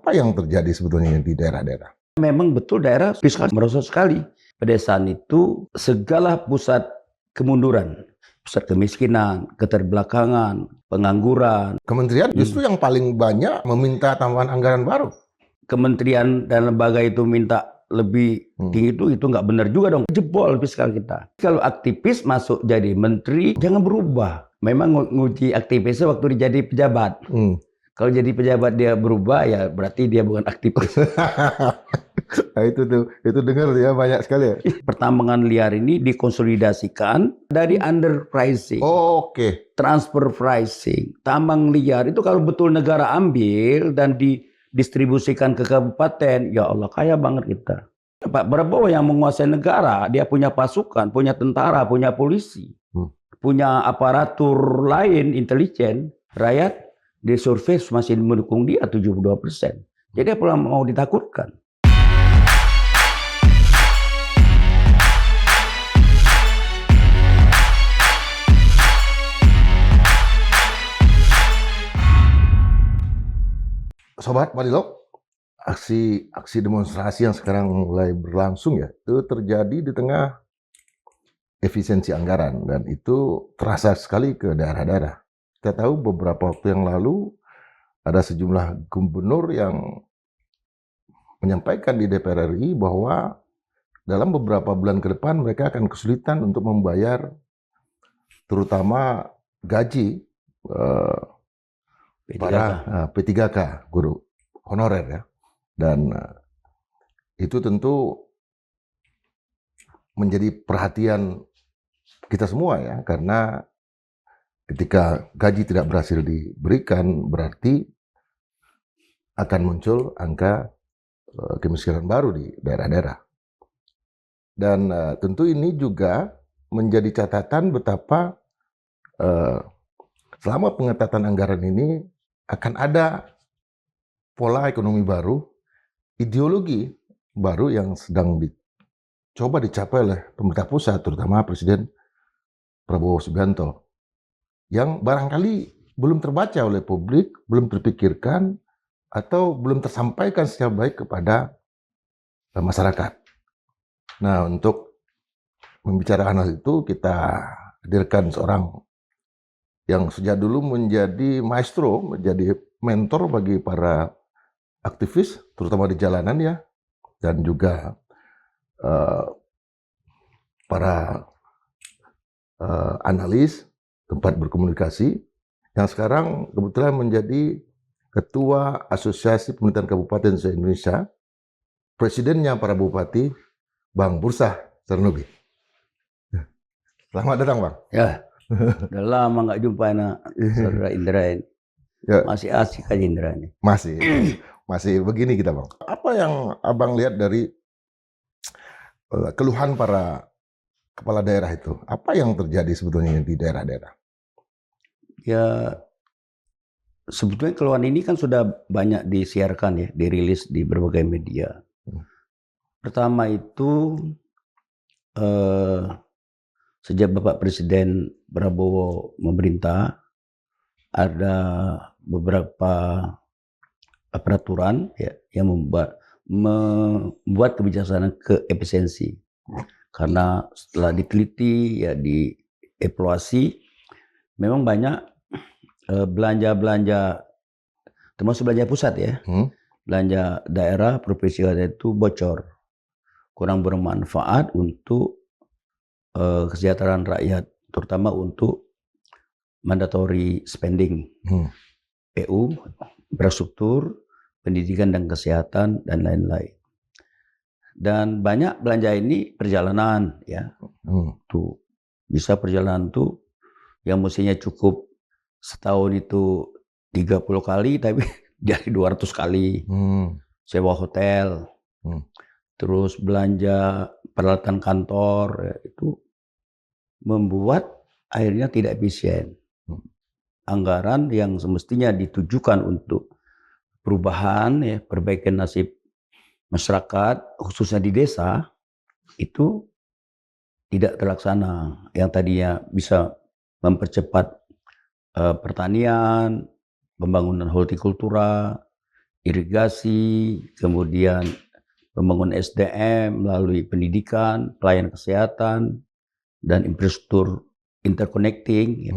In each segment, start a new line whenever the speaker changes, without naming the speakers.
Apa yang terjadi sebetulnya di daerah-daerah?
Memang betul daerah fiskal merosot sekali. Pedesaan itu segala pusat kemunduran, pusat kemiskinan, keterbelakangan, pengangguran.
Kementerian justru yang paling banyak meminta tambahan anggaran baru.
Kementerian dan lembaga itu minta lebih tinggi itu nggak benar juga dong. Jebol fiskal kita. Kalau aktivis masuk jadi menteri, jangan berubah. Memang nguji aktivisnya waktu dia jadi pejabat. Kalau jadi pejabat dia berubah, ya berarti dia bukan aktivis.
Nah, itu dengar ya banyak sekali ya.
Pertambangan liar ini dikonsolidasikan dari underpricing, transfer pricing, tambang liar itu kalau betul negara ambil dan didistribusikan ke kabupaten, ya Allah kaya banget kita. Pak Prabowo yang menguasai negara, dia punya pasukan, punya tentara, punya polisi, punya aparatur lain intelijen, rakyat di survei masih mendukung dia 72%. Jadi apa mau ditakutkan?
Sobat Madilog, aksi demonstrasi yang sekarang mulai berlangsung ya, itu terjadi di tengah efisiensi anggaran dan itu terasa sekali ke daerah-daerah. Kita tahu beberapa waktu yang lalu ada sejumlah gubernur yang menyampaikan di DPR RI bahwa dalam beberapa bulan ke depan mereka akan kesulitan untuk membayar terutama gaji para P3K, guru honorer ya. Dan itu tentu menjadi perhatian kita semua ya, karena ketika gaji tidak berhasil diberikan berarti akan muncul angka kemiskinan baru di daerah-daerah. Dan tentu ini juga menjadi catatan betapa selama pengetatan anggaran ini akan ada pola ekonomi baru, ideologi baru yang sedang dicoba dicapai oleh pemerintah pusat, terutama Presiden Prabowo Subianto, yang barangkali belum terbaca oleh publik, belum terpikirkan, atau belum tersampaikan secara baik kepada masyarakat. Nah, untuk membicarakan hal itu, kita hadirkan seorang yang sejak dulu menjadi maestro, menjadi mentor bagi para aktivis, terutama di jalanan ya, dan juga para analis, tempat berkomunikasi, yang sekarang kebetulan menjadi Ketua Asosiasi Pemerintahan Kabupaten se-Indonesia, Presidennya para Bupati, Bang Bursah Sarnobi. Selamat datang, Bang.
Ya, udah lama nggak jumpa anak saudara Indra ini. Ya. Masih asik aja Indra ini.
Masih begini kita, Bang. Apa yang Abang lihat dari keluhan para kepala daerah itu? Apa yang terjadi sebetulnya di daerah-daerah?
Ya, sebetulnya keluhan ini kan sudah banyak disiarkan ya, dirilis di berbagai media. Pertama itu sejak Bapak Presiden Prabowo memerintah, ada beberapa peraturan ya, yang membuat kebijaksanaan ke efisiensi. Karena setelah diteliti ya, dievaluasi, memang banyak belanja-belanja, termasuk belanja pusat ya, belanja daerah, provinsi itu bocor, kurang bermanfaat untuk kesejahteraan rakyat, terutama untuk mandatory spending, PU, infrastruktur, pendidikan dan kesehatan, dan lain-lain. Dan banyak belanja ini perjalanan ya, tuh bisa perjalanan tuh yang mestinya cukup setahun itu 30 kali, tapi jadi 200 kali. Sewa hotel, terus belanja peralatan kantor, ya, itu membuat akhirnya tidak efisien. Anggaran yang semestinya ditujukan untuk perubahan, ya, perbaikan nasib masyarakat, khususnya di desa, itu tidak terlaksana. Yang tadinya bisa mempercepat pertanian, pembangunan hortikultura, irigasi, kemudian pembangunan SDM melalui pendidikan, pelayanan kesehatan, dan infrastruktur interconnecting,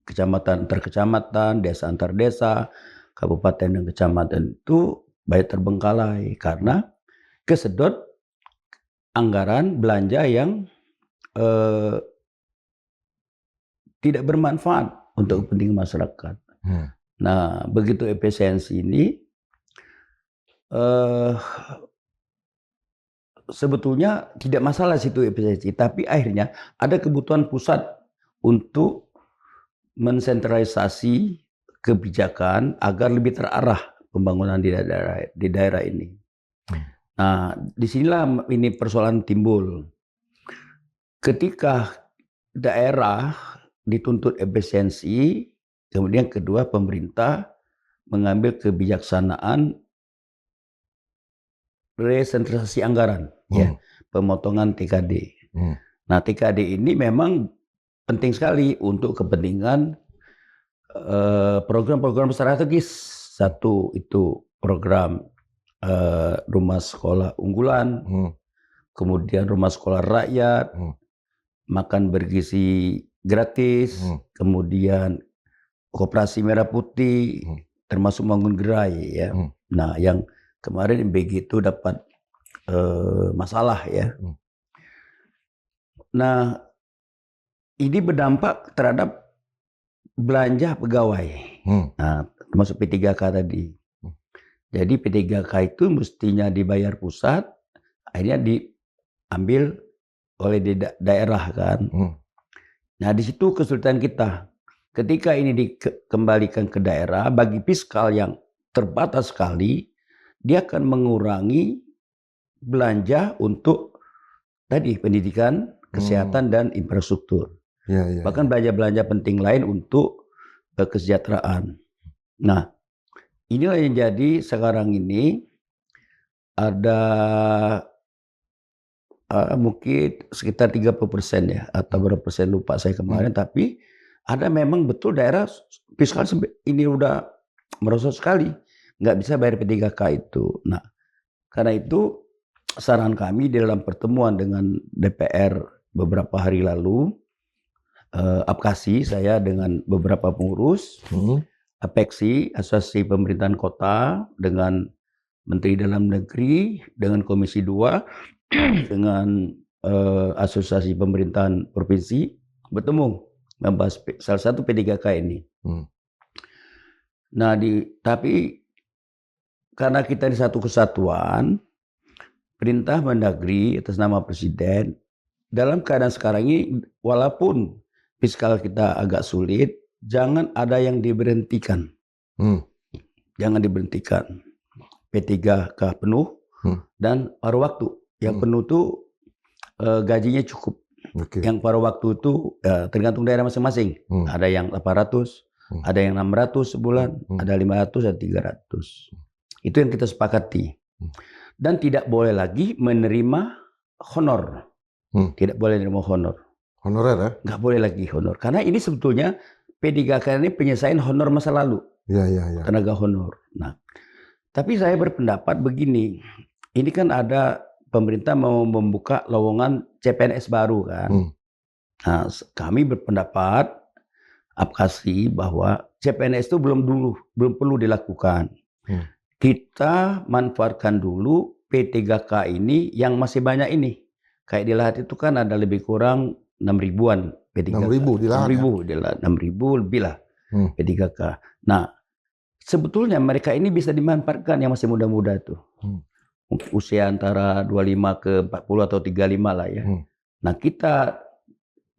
kecamatan antar kecamatan, desa antar desa, kabupaten dan kecamatan itu banyak terbengkalai karena kesedot anggaran belanja yang tidak bermanfaat untuk kepentingan masyarakat. Nah, begitu efisiensi ini sebetulnya tidak masalah situ efisiensi, tapi akhirnya ada kebutuhan pusat untuk mensentralisasi kebijakan agar lebih terarah pembangunan di daerah ini. Nah, disinilah ini persoalan timbul. Ketika daerah dituntut efisiensi, kemudian kedua pemerintah mengambil kebijaksanaan resentralisasi anggaran, ya, pemotongan TKD. Nah, TKD ini memang penting sekali untuk kepentingan program-program strategis. Satu itu program rumah sekolah unggulan, kemudian rumah sekolah rakyat, makan bergizi gratis, kemudian koperasi merah putih, termasuk bangun gerai, ya. Nah, yang kemarin begitu dapat masalah, ya. Nah, ini berdampak terhadap belanja pegawai, nah, termasuk P3K tadi. Jadi P3K itu mestinya dibayar pusat, akhirnya diambil oleh daerah kan. Nah, di situ kesulitan kita. Ketika ini dikembalikan ke daerah, bagi fiskal yang terbatas sekali, dia akan mengurangi belanja untuk tadi pendidikan, kesehatan, dan infrastruktur. Bahkan belanja-belanja penting lain untuk kesejahteraan. Nah, inilah yang jadi sekarang ini ada mungkin sekitar 30% ya, atau berapa persen lupa saya kemarin, tapi ada memang betul daerah fiskal ini udah merosot sekali, nggak bisa bayar P3K itu. Nah, karena itu saran kami di dalam pertemuan dengan DPR beberapa hari lalu, APKASI, saya dengan beberapa pengurus, APEKSI, Asosiasi Pemerintahan Kota, dengan Menteri Dalam Negeri, dengan Komisi 2, dengan Asosiasi Pemerintahan Provinsi, bertemu membahas salah satu P3K ini. Nah, tapi karena kita di satu kesatuan, perintah Mendagri atas nama Presiden, dalam keadaan sekarang ini, walaupun fiskal kita agak sulit, jangan ada yang diberhentikan. Jangan diberhentikan. P3K penuh dan paruh waktu. Yang penuh itu gajinya cukup. Yang paruh waktu itu tergantung daerah masing-masing. Ada yang 800, ada yang 600 sebulan, ada 500, ada 300. Itu yang kita sepakati. Dan tidak boleh lagi menerima honor. Tidak boleh menerima honor.
Honorer ya?
Nggak boleh lagi honor. Karena ini sebetulnya P3K ini penyelesaian honor masa lalu. Tenaga honor. Nah, tapi saya berpendapat begini. Ini kan ada pemerintah mau membuka lowongan CPNS baru kan. Nah, kami berpendapat APKASI bahwa CPNS itu belum perlu dilakukan. Kita manfaatkan dulu P3K ini yang masih banyak ini. Kayak di Lahat itu kan ada lebih kurang 6.000-an P3K.
6.000 di Lahat.
6.000 lebih lah P3K. Nah, sebetulnya mereka ini bisa dimanfaatkan yang masih muda-muda itu. Usia antara 25 ke 40 atau 35 lah ya. Nah, kita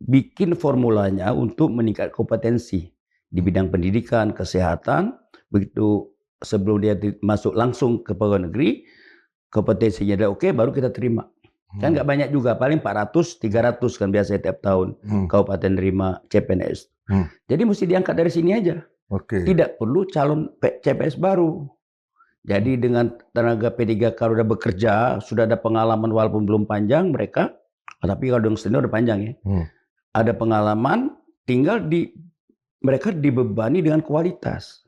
bikin formulanya untuk meningkat kompetensi di bidang pendidikan, kesehatan. Begitu sebelum dia masuk langsung ke pegawai negeri, kompetensinya udah oke, baru kita terima. Kan nggak banyak juga, paling 400, 300 kan biasanya tiap tahun kabupaten terima CPNS. Jadi mesti diangkat dari sini aja. Tidak perlu calon CPNS baru. Jadi dengan tenaga P3K udah bekerja, sudah ada pengalaman walaupun belum panjang mereka, tapi kalau yang senior udah panjang ya. Ada pengalaman, tinggal mereka dibebani dengan kualitas.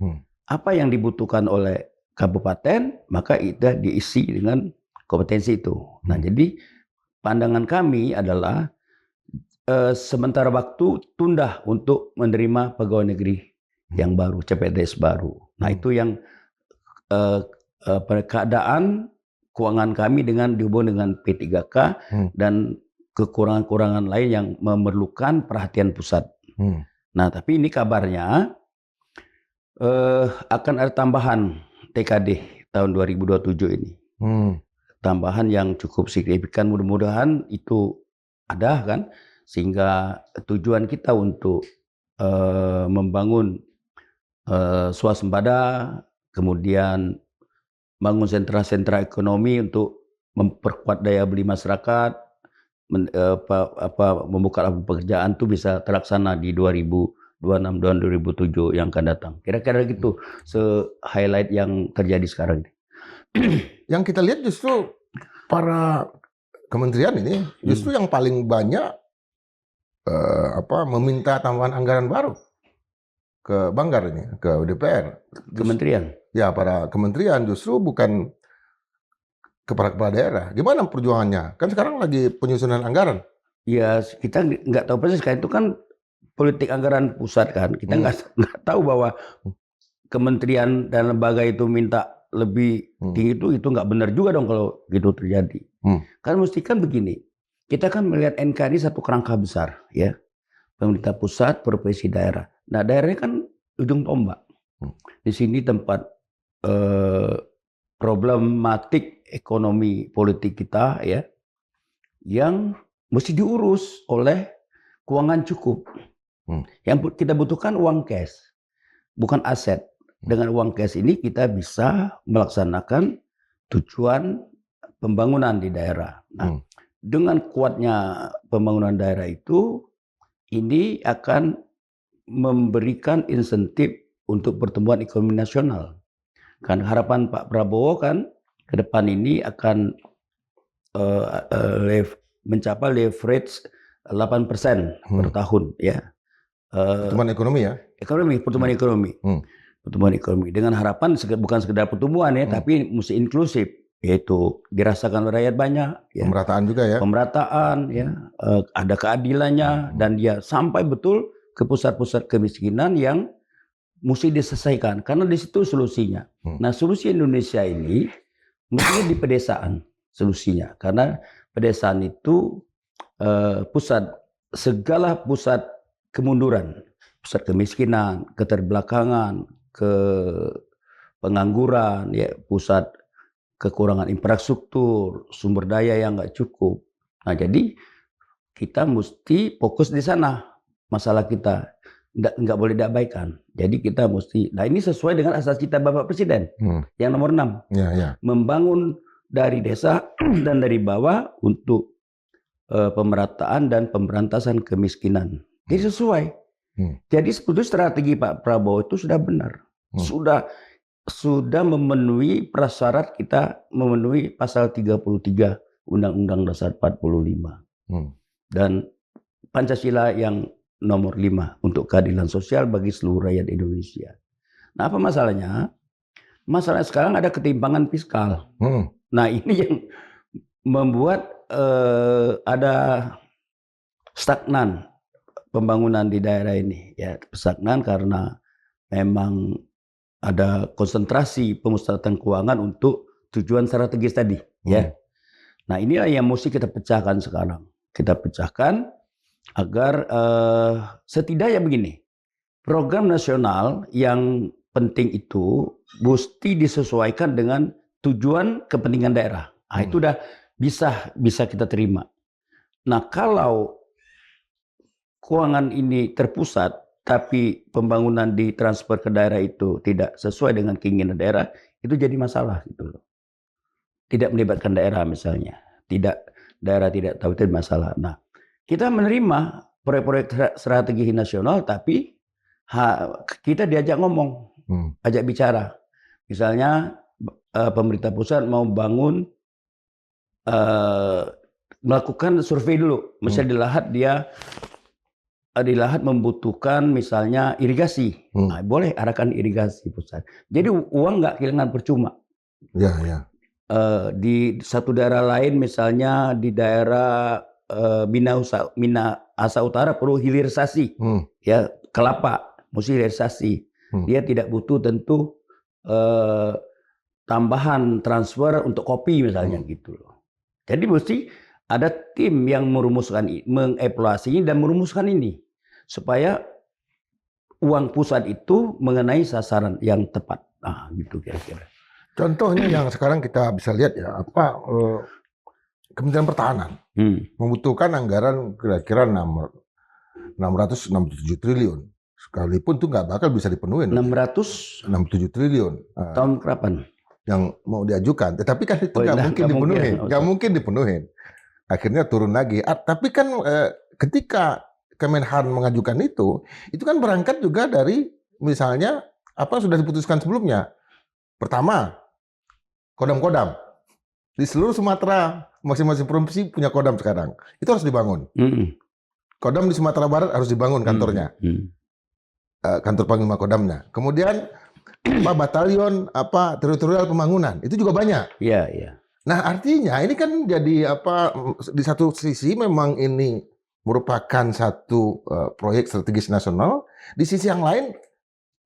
Apa yang dibutuhkan oleh kabupaten, maka itu diisi dengan kompetensi itu. Nah, jadi pandangan kami adalah sementara waktu tunda untuk menerima pegawai negeri yang baru, CPNS baru. Nah, itu yang keadaan keuangan kami dihubung dengan P3K dan kekurangan-kekurangan lain yang memerlukan perhatian pusat. Nah, tapi ini kabarnya akan ada tambahan TKD tahun 2027 ini. Tambahan yang cukup signifikan, mudah-mudahan itu ada kan, sehingga tujuan kita untuk membangun swasembada, kemudian bangun sentra-sentra ekonomi untuk memperkuat daya beli masyarakat, membuka lapangan pekerjaan itu bisa terlaksana di 2026 dan 2007 yang akan datang. Kira-kira gitu highlight yang terjadi sekarang ini.
Yang kita lihat justru para kementerian ini justru yang paling banyak meminta tambahan anggaran baru ke Banggar ini, ke DPR.
Kementerian?
Ya, para kementerian justru bukan kepala daerah. Gimana perjuangannya? Kan sekarang lagi penyusunan anggaran.
Ya, kita nggak tahu persis kan, itu kan politik anggaran pusat kan. Kita nggak tahu bahwa kementerian dan lembaga itu minta lebih tinggi itu nggak benar juga dong kalau gitu terjadi. Kan mesti kan begini, kita kan melihat NK ini satu kerangka besar ya, pemerintah pusat, provinsi, daerah. Nah, daerahnya kan ujung tombak. Di sini tempat problematik ekonomi politik kita ya, yang mesti diurus oleh keuangan cukup. Yang kita butuhkan uang cash, bukan aset. Dengan uang cash ini kita bisa melaksanakan tujuan pembangunan di daerah. Nah, dengan kuatnya pembangunan daerah itu, ini akan memberikan insentif untuk pertumbuhan ekonomi nasional. Kan harapan Pak Prabowo kan ke depan ini akan mencapai leverage 8% per tahun ya.
Pertumbuhan ekonomi ya?
Pertumbuhan ekonomi. Pertumbuhan ekonomi dengan harapan bukan sekedar pertumbuhan ya, tapi mesti inklusif, yaitu dirasakan oleh rakyat banyak. Ya.
Pemerataan juga ya?
Pemerataan ya, ada keadilannya dan dia sampai betul ke pusat-pusat kemiskinan yang mesti diselesaikan karena di situ solusinya. Nah, solusi Indonesia ini mestinya di pedesaan solusinya, karena pedesaan itu segala pusat kemunduran, pusat kemiskinan, keterbelakangan, pengangguran, ya, pusat kekurangan infrastruktur, sumber daya yang nggak cukup. Nah, jadi kita mesti fokus di sana. Masalah kita nggak boleh diabaikan. Jadi kita mesti, nah ini sesuai dengan asas cita Bapak Presiden yang nomor 6. Membangun dari desa dan dari bawah untuk pemerataan dan pemberantasan kemiskinan. Jadi sesuai. Jadi sebetulnya strategi Pak Prabowo itu sudah benar. Sudah memenuhi prasyarat kita, memenuhi pasal 33 Undang-Undang Dasar 45. Dan Pancasila yang nomor 5 untuk keadilan sosial bagi seluruh rakyat Indonesia. Nah, apa masalahnya? Masalah sekarang ada ketimpangan fiskal. Nah, ini yang membuat ada stagnan pembangunan di daerah ini. Ya, stagnan karena memang ada konsentrasi pemusatan keuangan untuk tujuan strategis tadi. Ya. Nah, inilah yang mesti kita pecahkan sekarang. Kita pecahkan agar setidaknya begini, program nasional yang penting itu mesti disesuaikan dengan tujuan kepentingan daerah. Nah, itu udah bisa kita terima. Nah, kalau keuangan ini terpusat, tapi pembangunan ditransfer ke daerah itu tidak sesuai dengan keinginan daerah, itu jadi masalah gitu loh. Tidak melibatkan daerah misalnya, daerah tidak tahu, itu masalah. Nah, kita menerima proyek-proyek strategi nasional, tapi kita diajak ngomong, ajak bicara. Misalnya pemerintah pusat mau bangun, melakukan survei dulu, misalnya di Lahat dia di lahan membutuhkan misalnya irigasi. Nah, boleh arahkan irigasi pusat. Jadi uang nggak kehilangan percuma.
Ya, ya.
Di satu daerah lain misalnya di daerah Minahasa Utara perlu hilirisasi. Ya, kelapa mesti hilirisasi. Dia tidak butuh tentu tambahan transfer untuk kopi misalnya gitu loh. Jadi mesti ada tim yang mengevaluasi dan merumuskan ini supaya uang pusat itu mengenai sasaran yang tepat. Nah, gitu kira-kira.
Contohnya yang sekarang kita bisa lihat ya, Kementerian Pertahanan membutuhkan anggaran kira-kira 667 triliun. Sekalipun itu nggak bakal bisa dipenuhi. 667 triliun.
Tahun kapan?
Yang mau diajukan. Tetapi kan itu nggak mungkin dipenuhi. Nggak mungkin dipenuhi. Akhirnya turun lagi. Tapi kan ketika Kemenhan mengajukan itu kan berangkat juga dari misalnya apa sudah diputuskan sebelumnya. Pertama, kodam-kodam. Di seluruh Sumatera, masing-masing provinsi punya kodam sekarang. Itu harus dibangun. Kodam di Sumatera Barat harus dibangun kantornya. Kantor Panglima Kodamnya. Kemudian batalion teritorial pembangunan. Itu juga banyak.
Iya, iya.
Nah, artinya ini kan jadi di satu sisi memang ini merupakan satu proyek strategis nasional, di sisi yang lain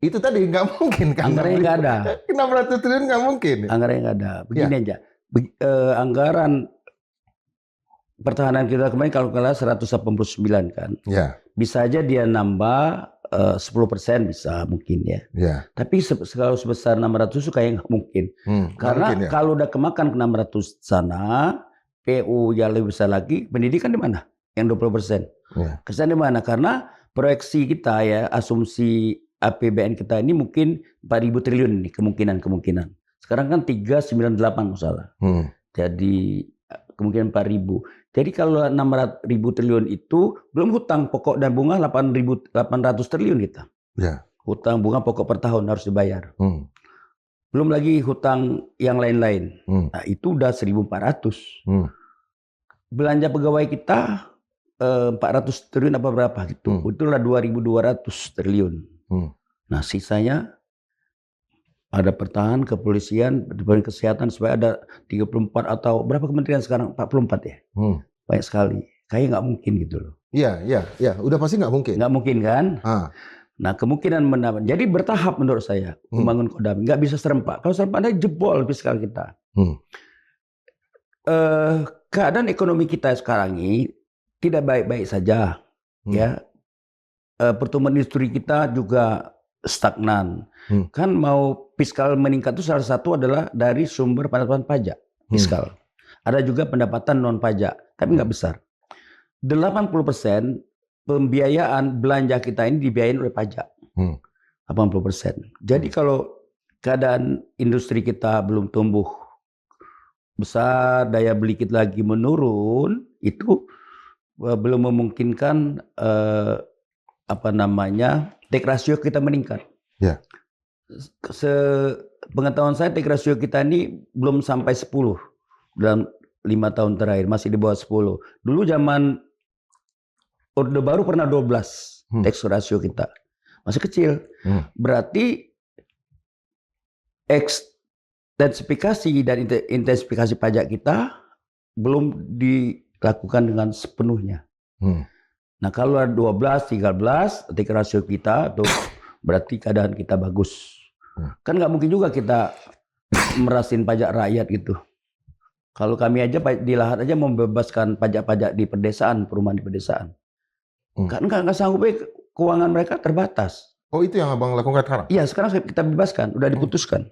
itu tadi nggak mungkin kan?
Anggarannya nggak ada.
600 triliun nggak mungkin.
Anggarannya nggak ada. Begini aja, anggaran pertahanan kita kemarin kalau kalah 189 kan, bisa aja dia nambah 10% bisa mungkin ya. Tapi kalau sebesar 600 itu kayaknya nggak mungkin. Karena mungkin, kalau udah kemakan ke 600 sana, PU yang lebih besar lagi, pendidikan di mana? Yang 20%. Kesan di mana? Karena proyeksi kita ya, asumsi APBN kita ini mungkin 4.000 triliun nih kemungkinan. Sekarang kan 398 masalah. Jadi kemungkinan 4.000. Jadi kalau 600.000 triliun itu belum hutang pokok dan bunga 800 triliun kita. Hutang bunga pokok per tahun harus dibayar. Belum lagi hutang yang lain-lain. Nah, itu udah 1.400. Belanja pegawai kita 400 triliun apa berapa gitu. Itulah 2.200 triliun. Nah, sisanya ada pertahanan, kepolisian, Departemen Kesehatan supaya ada 34 atau berapa kementerian sekarang? 44 ya. Banyak sekali. Kayaknya nggak mungkin gitu loh.
Iya. Udah pasti nggak mungkin.
Nggak mungkin kan? Nah, kemungkinan menambah. Jadi bertahap menurut saya membangun Kodam. Nggak bisa serempak. Kalau serempak ada jebol fiskal kita. Keadaan ekonomi kita sekarang ini tidak baik-baik saja. Ya, pertumbuhan industri kita juga stagnan. Kan mau fiskal meningkat itu salah satu adalah dari sumber pendapatan pajak fiskal. Ada juga pendapatan non pajak, tapi nggak besar. 80% pembiayaan belanja kita ini dibiayain oleh pajak. 80%. Jadi kalau keadaan industri kita belum tumbuh besar, daya beli kita lagi menurun, itu belum memungkinkan take ratio kita meningkat. Sepengetahuan saya take ratio kita ini belum sampai 10 dalam 5 tahun terakhir, masih di bawah 10. Dulu zaman Orde Baru pernah 12 take ratio kita. Masih kecil. Berarti ekstensifikasi dan intensifikasi pajak kita belum dilakukan dengan sepenuhnya. Nah, kalau ada 12, 13 take ratio kita tuh berarti keadaan kita bagus. Kan nggak mungkin juga kita merasin pajak rakyat gitu. Kalau kami aja di Lahat aja membebaskan pajak-pajak di pedesaan, perumahan di pedesaan. Kan nggak sanggup, keuangan mereka terbatas.
Oh, itu yang abang lakukan sekarang?
Iya, sekarang kita bebaskan, udah diputuskan.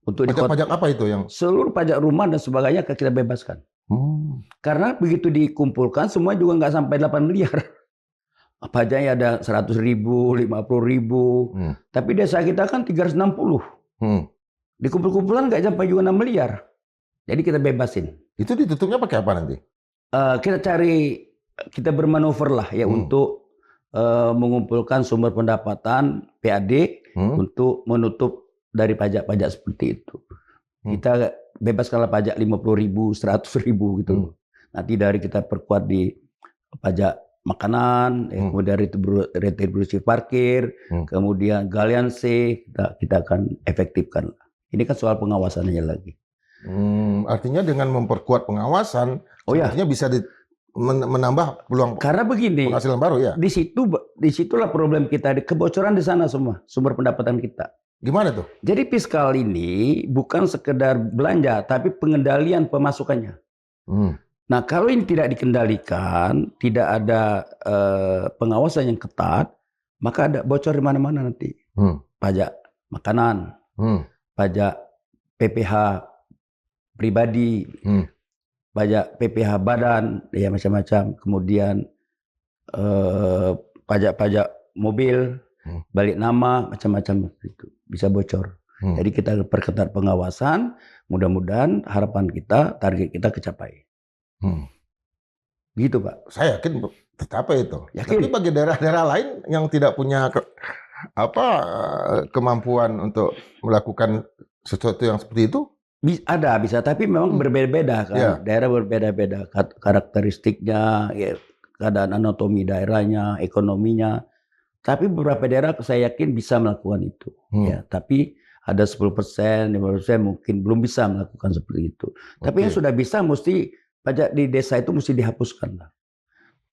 Untuk
pajak apa itu yang?
Seluruh pajak rumah dan sebagainya kita bebaskan. Karena begitu dikumpulkan semua juga nggak sampai 8 miliar. Pajaknya ada 100.000, 50.000. Tapi desa kita kan 360. Dikumpul-kumpulan nggak sampai juga 6 miliar. Jadi kita bebasin.
Itu ditutupnya pakai apa nanti?
Kita bermanuver lah ya untuk mengumpulkan sumber pendapatan PAD untuk menutup dari pajak-pajak seperti itu. Kita bebaskanlah pajak 50.000, 100.000 gitu. Nanti dari kita perkuat di pajak makanan, kemudian retribusi parkir, kemudian galiansi kita akan efektifkan. Ini kan soal pengawasannya lagi.
Artinya dengan memperkuat pengawasan, artinya bisa menambah peluang
karena begini,
penghasilan baru ya.
Disitulah problem kita, kebocoran di sana semua sumber pendapatan kita.
Gimana tuh?
Jadi fiskal ini bukan sekedar belanja, tapi pengendalian pemasukannya. Nah, kalau ini tidak dikendalikan, tidak ada pengawasan yang ketat, maka ada bocor di mana-mana nanti. Pajak makanan, pajak PPh pribadi, pajak PPh badan, ya macam-macam. Kemudian pajak-pajak mobil, balik nama, macam-macam itu bisa bocor. Jadi kita perketat pengawasan, mudah-mudahan harapan kita, target kita kecapai. Gitu Pak.
Saya yakin tercapai itu.
Yakin.
Tapi bagi daerah-daerah lain yang tidak punya kemampuan untuk melakukan sesuatu yang seperti itu,
bisa, tapi memang berbeda-beda kan. Yeah. Daerah berbeda-beda karakteristiknya, ya, keadaan anatomi daerahnya, ekonominya. Tapi beberapa daerah saya yakin bisa melakukan itu. Ya, tapi ada 10%, 5% mungkin belum bisa melakukan seperti itu. Tapi yang sudah bisa mesti pajak di desa itu mesti dihapuskan lah.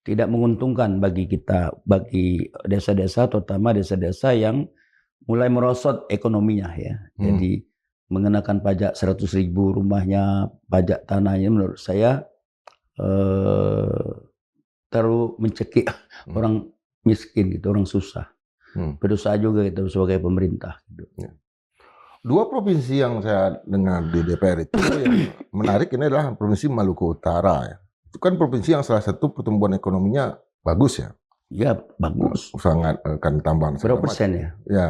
Tidak menguntungkan bagi kita, bagi desa-desa, terutama desa-desa yang mulai merosot ekonominya ya. Jadi mengenakan pajak 100.000 rumahnya, pajak tanahnya menurut saya terlalu mencekik orang miskin gitu, orang susah. Berdosa juga gitu sebagai pemerintah. Gitu.
Dua provinsi yang saya dengar di DPR itu yang menarik ini adalah provinsi Maluku Utara ya. Itu kan provinsi yang salah satu pertumbuhan ekonominya bagus ya.
Ya bagus.
Sangat kan tambang.
Berapa persen ya?
Ya.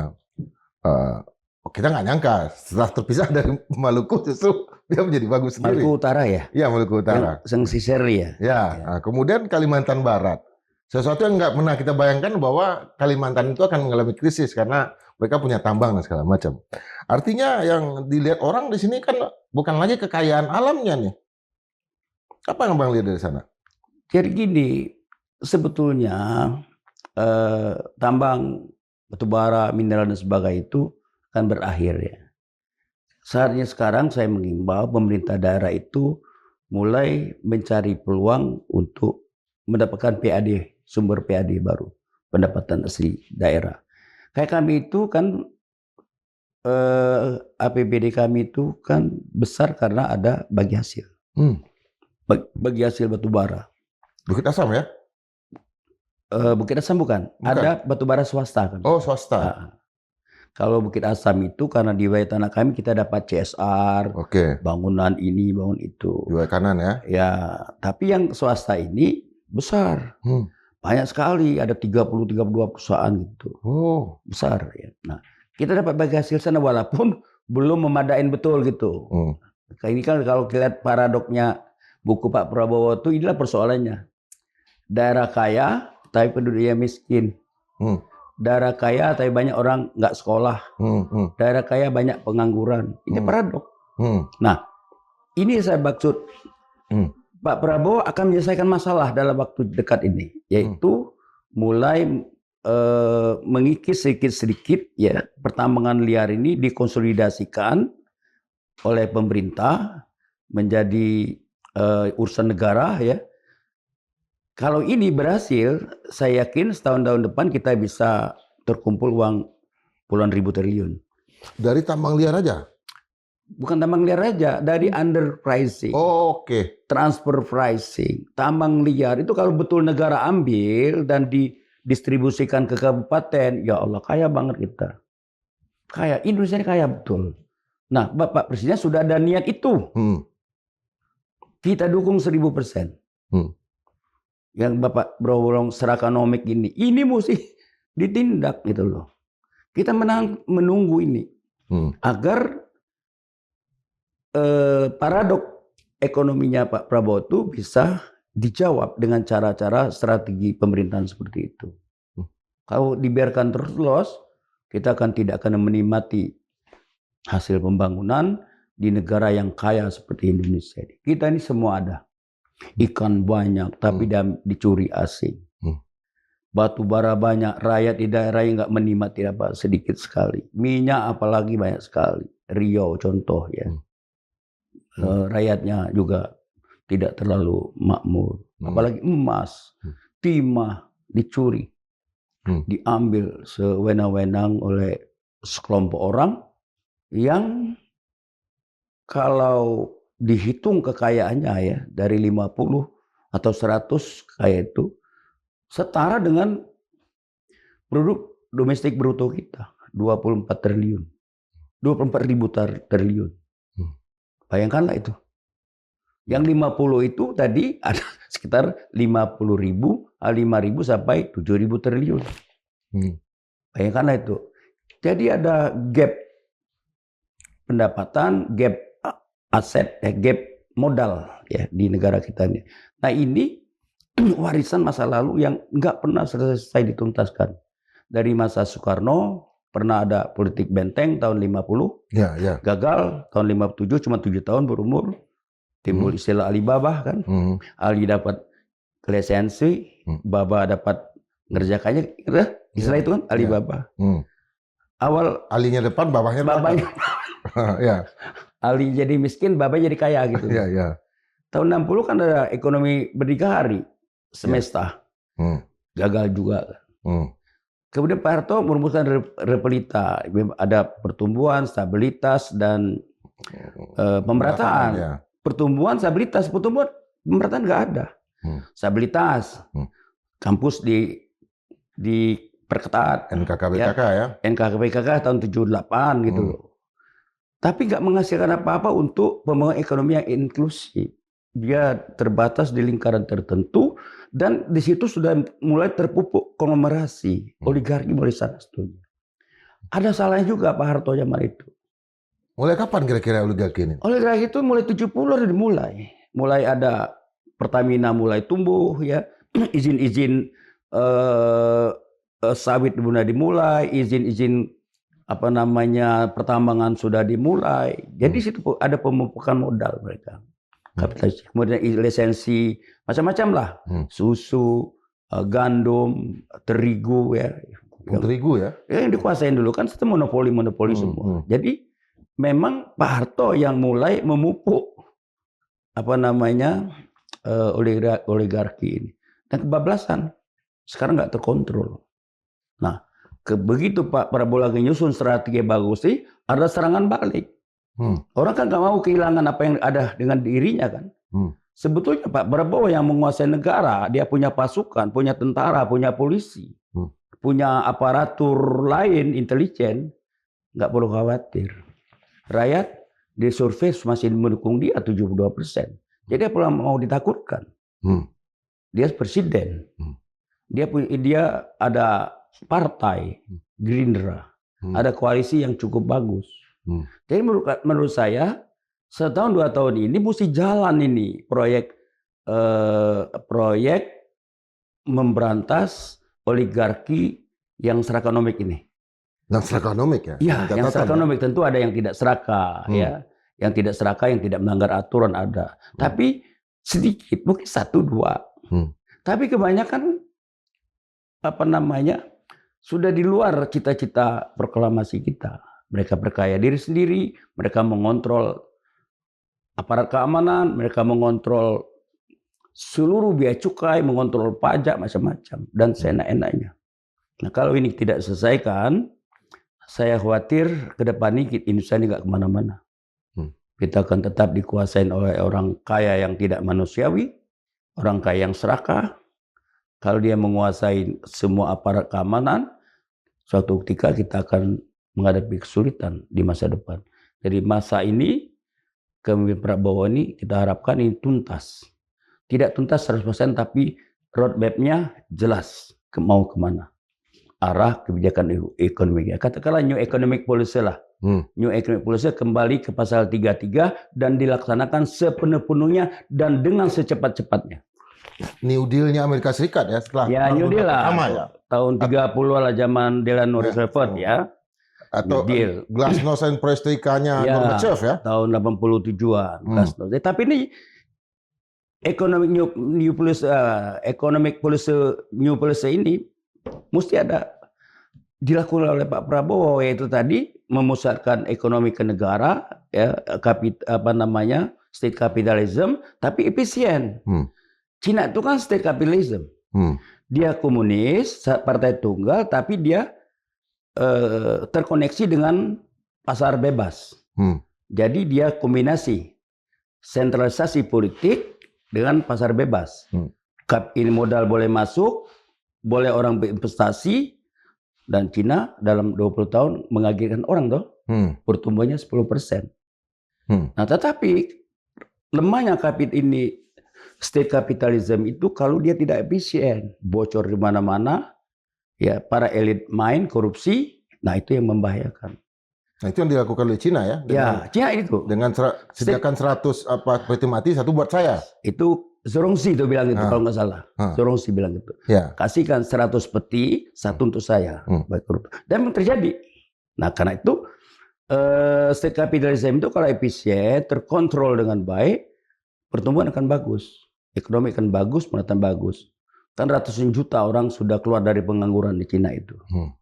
Kita nggak nyangka setelah terpisah dari Maluku justru dia menjadi bagus sendiri.
Maluku Utara ya?
Iya Maluku Utara.
Yang Siseri ya?
Ya. Nah, kemudian Kalimantan Barat. Sesuatu yang nggak pernah kita bayangkan bahwa Kalimantan itu akan mengalami krisis karena mereka punya tambang dan segala macam. Artinya yang dilihat orang di sini kan bukan lagi kekayaan alamnya nih. Apa yang Bang lihat dari sana?
Jadi gini, sebetulnya tambang batubara, mineral dan sebagainya itu kan berakhir ya. Saatnya sekarang saya mengimbau pemerintah daerah itu mulai mencari peluang untuk mendapatkan PAD, sumber PAD baru, pendapatan asli daerah. Kayak kami itu kan APBD kami itu kan besar karena ada bagi hasil. Bagi hasil batubara.
Bukit Asam ya?
Bukit Asam bukan. Ada batubara swasta kan.
Oh swasta.
Nah, kalau Bukit Asam itu karena di wilayah tanah kami kita dapat CSR, bangunan ini, bangun itu.
Di wilayah kanan ya?
Ya, tapi yang swasta ini besar. Banyak sekali, ada 30-32 perusahaan gitu. Oh. Besar ya. Nah, kita dapat bagi hasil sana walaupun belum memadain betul gitu. Ini kan kalau lihat paradoknya buku Pak Prabowo itu inilah persoalannya. Daerah kaya tapi penduduknya miskin. Daerah kaya tapi banyak orang nggak sekolah. Daerah kaya banyak pengangguran. Ini paradok. Nah, ini saya maksud. Pak Prabowo akan menyelesaikan masalah dalam waktu dekat ini, yaitu mulai mengikis sedikit-sedikit ya pertambangan liar ini dikonsolidasikan oleh pemerintah menjadi urusan negara ya. Kalau ini berhasil, saya yakin setahun depan kita bisa terkumpul uang puluhan ribu triliun.
Dari tambang liar aja?
Bukan tambang liar aja, dari underpricing. Transfer pricing, tambang liar itu kalau betul negara ambil dan didistribusikan ke kabupaten, ya Allah kaya banget kita. Kaya, Indonesia ini kaya betul. Nah, Bapak Presiden sudah ada niat itu. Kita dukung 1000%. Yang Bapak Bro serakonomik ini mesti ditindak gitu loh. Kita menunggu ini agar paradok ekonominya Pak Prabowo itu bisa dijawab dengan cara-cara strategi pemerintahan seperti itu. Kalau dibiarkan terus, kita tidak akan menikmati hasil pembangunan di negara yang kaya seperti Indonesia. Kita ini semua ada. Ikan banyak, tapi dicuri asing. batu bara banyak, rakyat di daerah yang nggak menikmati apa sedikit sekali. Minyak apalagi banyak sekali. Riau contoh ya. Rakyatnya juga tidak terlalu makmur. Apalagi emas, timah dicuri, diambil sewenang-wenang oleh sekelompok orang yang kalau dihitung kekayaannya ya dari 50 atau 100 kayak itu setara dengan produk domestik bruto kita 24 triliun. 24.000 triliun. Bayangkanlah itu. Yang 50 itu tadi ada sekitar 50.000, 5.000 sampai 7.000 triliun. Bayangkanlah itu. Jadi ada gap pendapatan, gap aset, gap modal ya di negara kita ini. Nah ini warisan masa lalu yang nggak pernah selesai dituntaskan. Dari masa Soekarno pernah ada politik benteng tahun 50, gagal tahun 57, cuma 7 tahun berumur. Timbul istilah Alibaba kan. Ali dapat lisensi, Baba dapat ngerjakannya. Istilah itu kan Alibaba. Awal
Alinya depan, babanya
ya. Ali jadi miskin, Baba jadi kaya gitu. Tahun 60 kan ada ekonomi berdikari semesta. Gagal juga. Kemudian Pak Harto merumuskan Repelita. Ada pertumbuhan, stabilitas, dan pemerataan. Pertumbuhan, stabilitas, pemerataan nggak ada. Stabilitas, kampus diperketat.
NKKBKK ya.
NKKBKK tahun 78 gitu. Tapi nggak menghasilkan apa-apa untuk pembangunan ekonomi yang inklusif. Dia terbatas di lingkaran tertentu dan di situ sudah mulai terpupuk konglomerasi, oligarki mulai sana setuju. Ada salahnya juga Pak Harto zaman itu.
Mulai kapan kira-kira oligarki ini?
Oligarki itu mulai 70 udah dimulai. Mulai ada Pertamina mulai tumbuh ya, izin-izin sawit mulai dimulai, izin-izin pertambangan sudah dimulai. Jadi situ ada pemupukan modal mereka. Kapitalis. Kemudian lisensi macam-macam lah, susu, gandum, terigu ya.
Terigu ya?
Yang dikuasain dulu kan itu monopoli semua. Jadi memang Pak Harto yang mulai memupuk oligarki ini. Dan kebablasan sekarang nggak terkontrol. Nah, begitu Pak Prabowo lagi nyusun strategi bagus sih, ada serangan balik. Orang kan nggak mau kehilangan apa yang ada dengan dirinya kan. Sebetulnya Pak Prabowo yang menguasai negara, dia punya pasukan, punya tentara, punya polisi, punya aparatur lain intelijen, nggak perlu khawatir. Rakyat di survei masih mendukung dia 72%. Jadi apa mau ditakutkan? Dia presiden, dia ada partai Gerindra, ada koalisi yang cukup bagus. Jadi menurut saya setahun 2 tahun ini mesti jalan ini proyek memberantas oligarki yang serakanomik ini.
Yang serakanomik ya?
Iya, yang serakanomik ya? Tentu ada yang tidak serakah ya, yang tidak serakah, yang tidak melanggar aturan ada. Tapi sedikit, mungkin 1-2. Tapi kebanyakan sudah di luar cita-cita proklamasi kita. Mereka perkaya diri sendiri, mereka mengontrol aparat keamanan, mereka mengontrol seluruh biaya cukai, mengontrol pajak, macam-macam. Dan seenak-enaknya. Nah kalau ini tidak diselesaikan, saya khawatir ke depan ini Indonesia ini nggak kemana-mana. Kita akan tetap dikuasain oleh orang kaya yang tidak manusiawi, orang kaya yang serakah. Kalau dia menguasai semua aparat keamanan, suatu ketika kita akan menghadapi kesulitan di masa depan. Jadi masa ini, kepemimpinan Prabowo ini kita harapkan ini tuntas. Tidak tuntas 100%, tapi roadmap-nya jelas mau kemana. Arah kebijakan ekonomi. Katakanlah new economic policy lah. New economic policy kembali ke pasal 33 dan dilaksanakan sepenuh-penuhnya dan dengan secepat-cepatnya.
New Deal-nya Amerika Serikat ya setelah
New Deal lah.
Ya?
Tahun 30 lah zaman Delano Roosevelt ya.
Atau Glasnost and Perestroika-nya Gorbachev ya.
Tahun 87-an. Tapi ini economic policy new policy ini mesti ada dilakukan oleh Pak Prabowo, yaitu tadi memusatkan ekonomi ke negara, ya, state capitalism, tapi efisien. Cina itu kan state capitalism. Dia komunis, partai tunggal, tapi dia terkoneksi dengan pasar bebas. Jadi dia kombinasi sentralisasi politik dengan pasar bebas. Ini modal boleh masuk, boleh orang berinvestasi, dan Cina dalam 20 tahun mengagetkan orang toh. Pertumbuhannya 10%. Nah, tetapi lemahnya state capitalism itu kalau dia tidak efisien, bocor di mana-mana, ya para elit main korupsi, nah itu yang membahayakan.
Nah itu yang dilakukan oleh Cina ya?
Cina itu.
Dengan sediakan 100 peti mati, 1 buat saya.
Itu Zorongsi itu bilang itu kalau nggak salah. Zorongsi bilang itu. Kasihkan 100 peti, 1 untuk saya. Dan terjadi. Nah karena itu state capitalism itu kalau efisien, terkontrol dengan baik, pertumbuhan akan bagus. Ekonomi akan bagus, pendataan bagus. Kan ratusan juta orang sudah keluar dari pengangguran di Cina itu.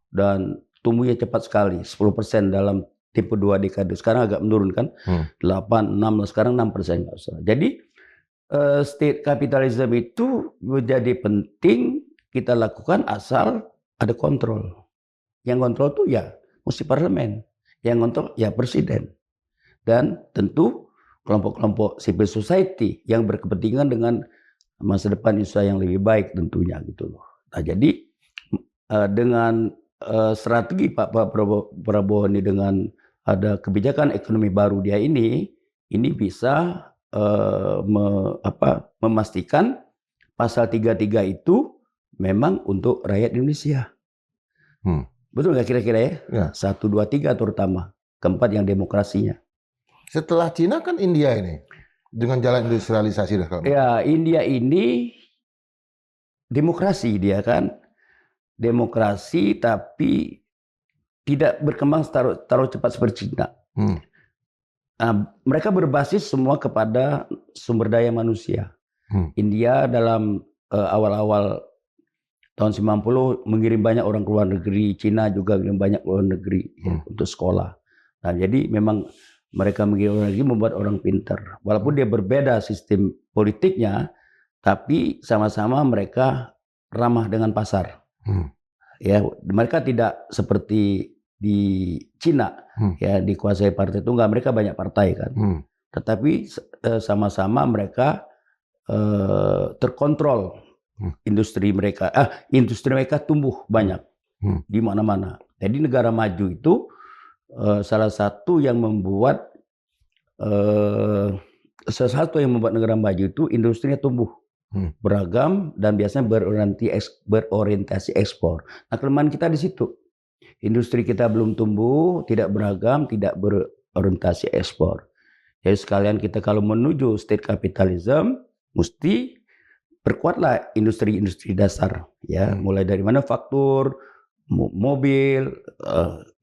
Dan tumbuhnya cepat sekali, 10% dalam tempo 2 dekade. Sekarang agak menurun kan, 8, 6, sekarang 6% nggak usah. Jadi state capitalism itu menjadi penting kita lakukan asal ada kontrol. Yang kontrol tuh ya mesti parlemen, yang kontrol ya presiden. Dan tentu kelompok-kelompok civil society yang berkepentingan dengan masa depan Indonesia yang lebih baik tentunya gitu loh. Nah jadi dengan strategi Pak Prabowo ini dengan ada kebijakan ekonomi baru dia ini bisa memastikan pasal 33 itu memang untuk rakyat Indonesia. Betul nggak kira-kira ya? 1, 2, 3 terutama. Keempat yang demokrasinya.
Setelah Cina kan India ini dengan jalan industrialisasi.
Ya India ini demokrasi dia kan. Demokrasi tapi tidak berkembang taruh cepat seperti Cina. Nah, mereka berbasis semua kepada sumber daya manusia. India dalam awal-awal tahun 90 mengirim banyak orang ke luar negeri, Cina juga mengirim banyak ke luar negeri untuk sekolah. Nah, jadi memang mereka mengirim orang negeri membuat orang pintar. Walaupun dia berbeda sistem politiknya, tapi sama-sama mereka ramah dengan pasar. Ya, mereka tidak seperti di Cina, ya dikuasai partai tunggal. Mereka banyak partai kan, tetapi sama-sama mereka terkontrol industri mereka. Industri mereka tumbuh banyak di mana-mana. Jadi negara maju itu salah satu yang membuat negara maju itu industrinya tumbuh. Beragam dan biasanya berorientasi ekspor. Nah kelemahan kita di situ, industri kita belum tumbuh, tidak beragam, tidak berorientasi ekspor. Jadi sekalian kita kalau menuju state capitalism, mesti perkuatlah industri-industri dasar, ya, mulai dari manufaktur, mobil,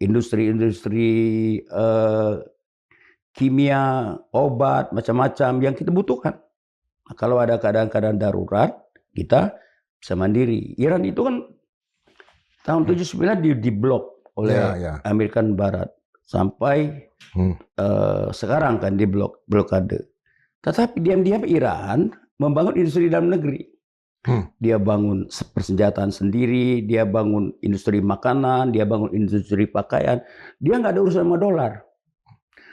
industri-industri kimia, obat, macam-macam yang kita butuhkan. Nah, kalau ada keadaan-keadaan darurat, kita bisa mandiri. Iran itu kan tahun 79 diblok oleh Amerika Barat sampai sekarang kan blokade. Tetapi diam-diam Iran membangun industri dalam negeri. Dia bangun persenjataan sendiri, dia bangun industri makanan, dia bangun industri pakaian. Dia nggak ada urusan sama dolar.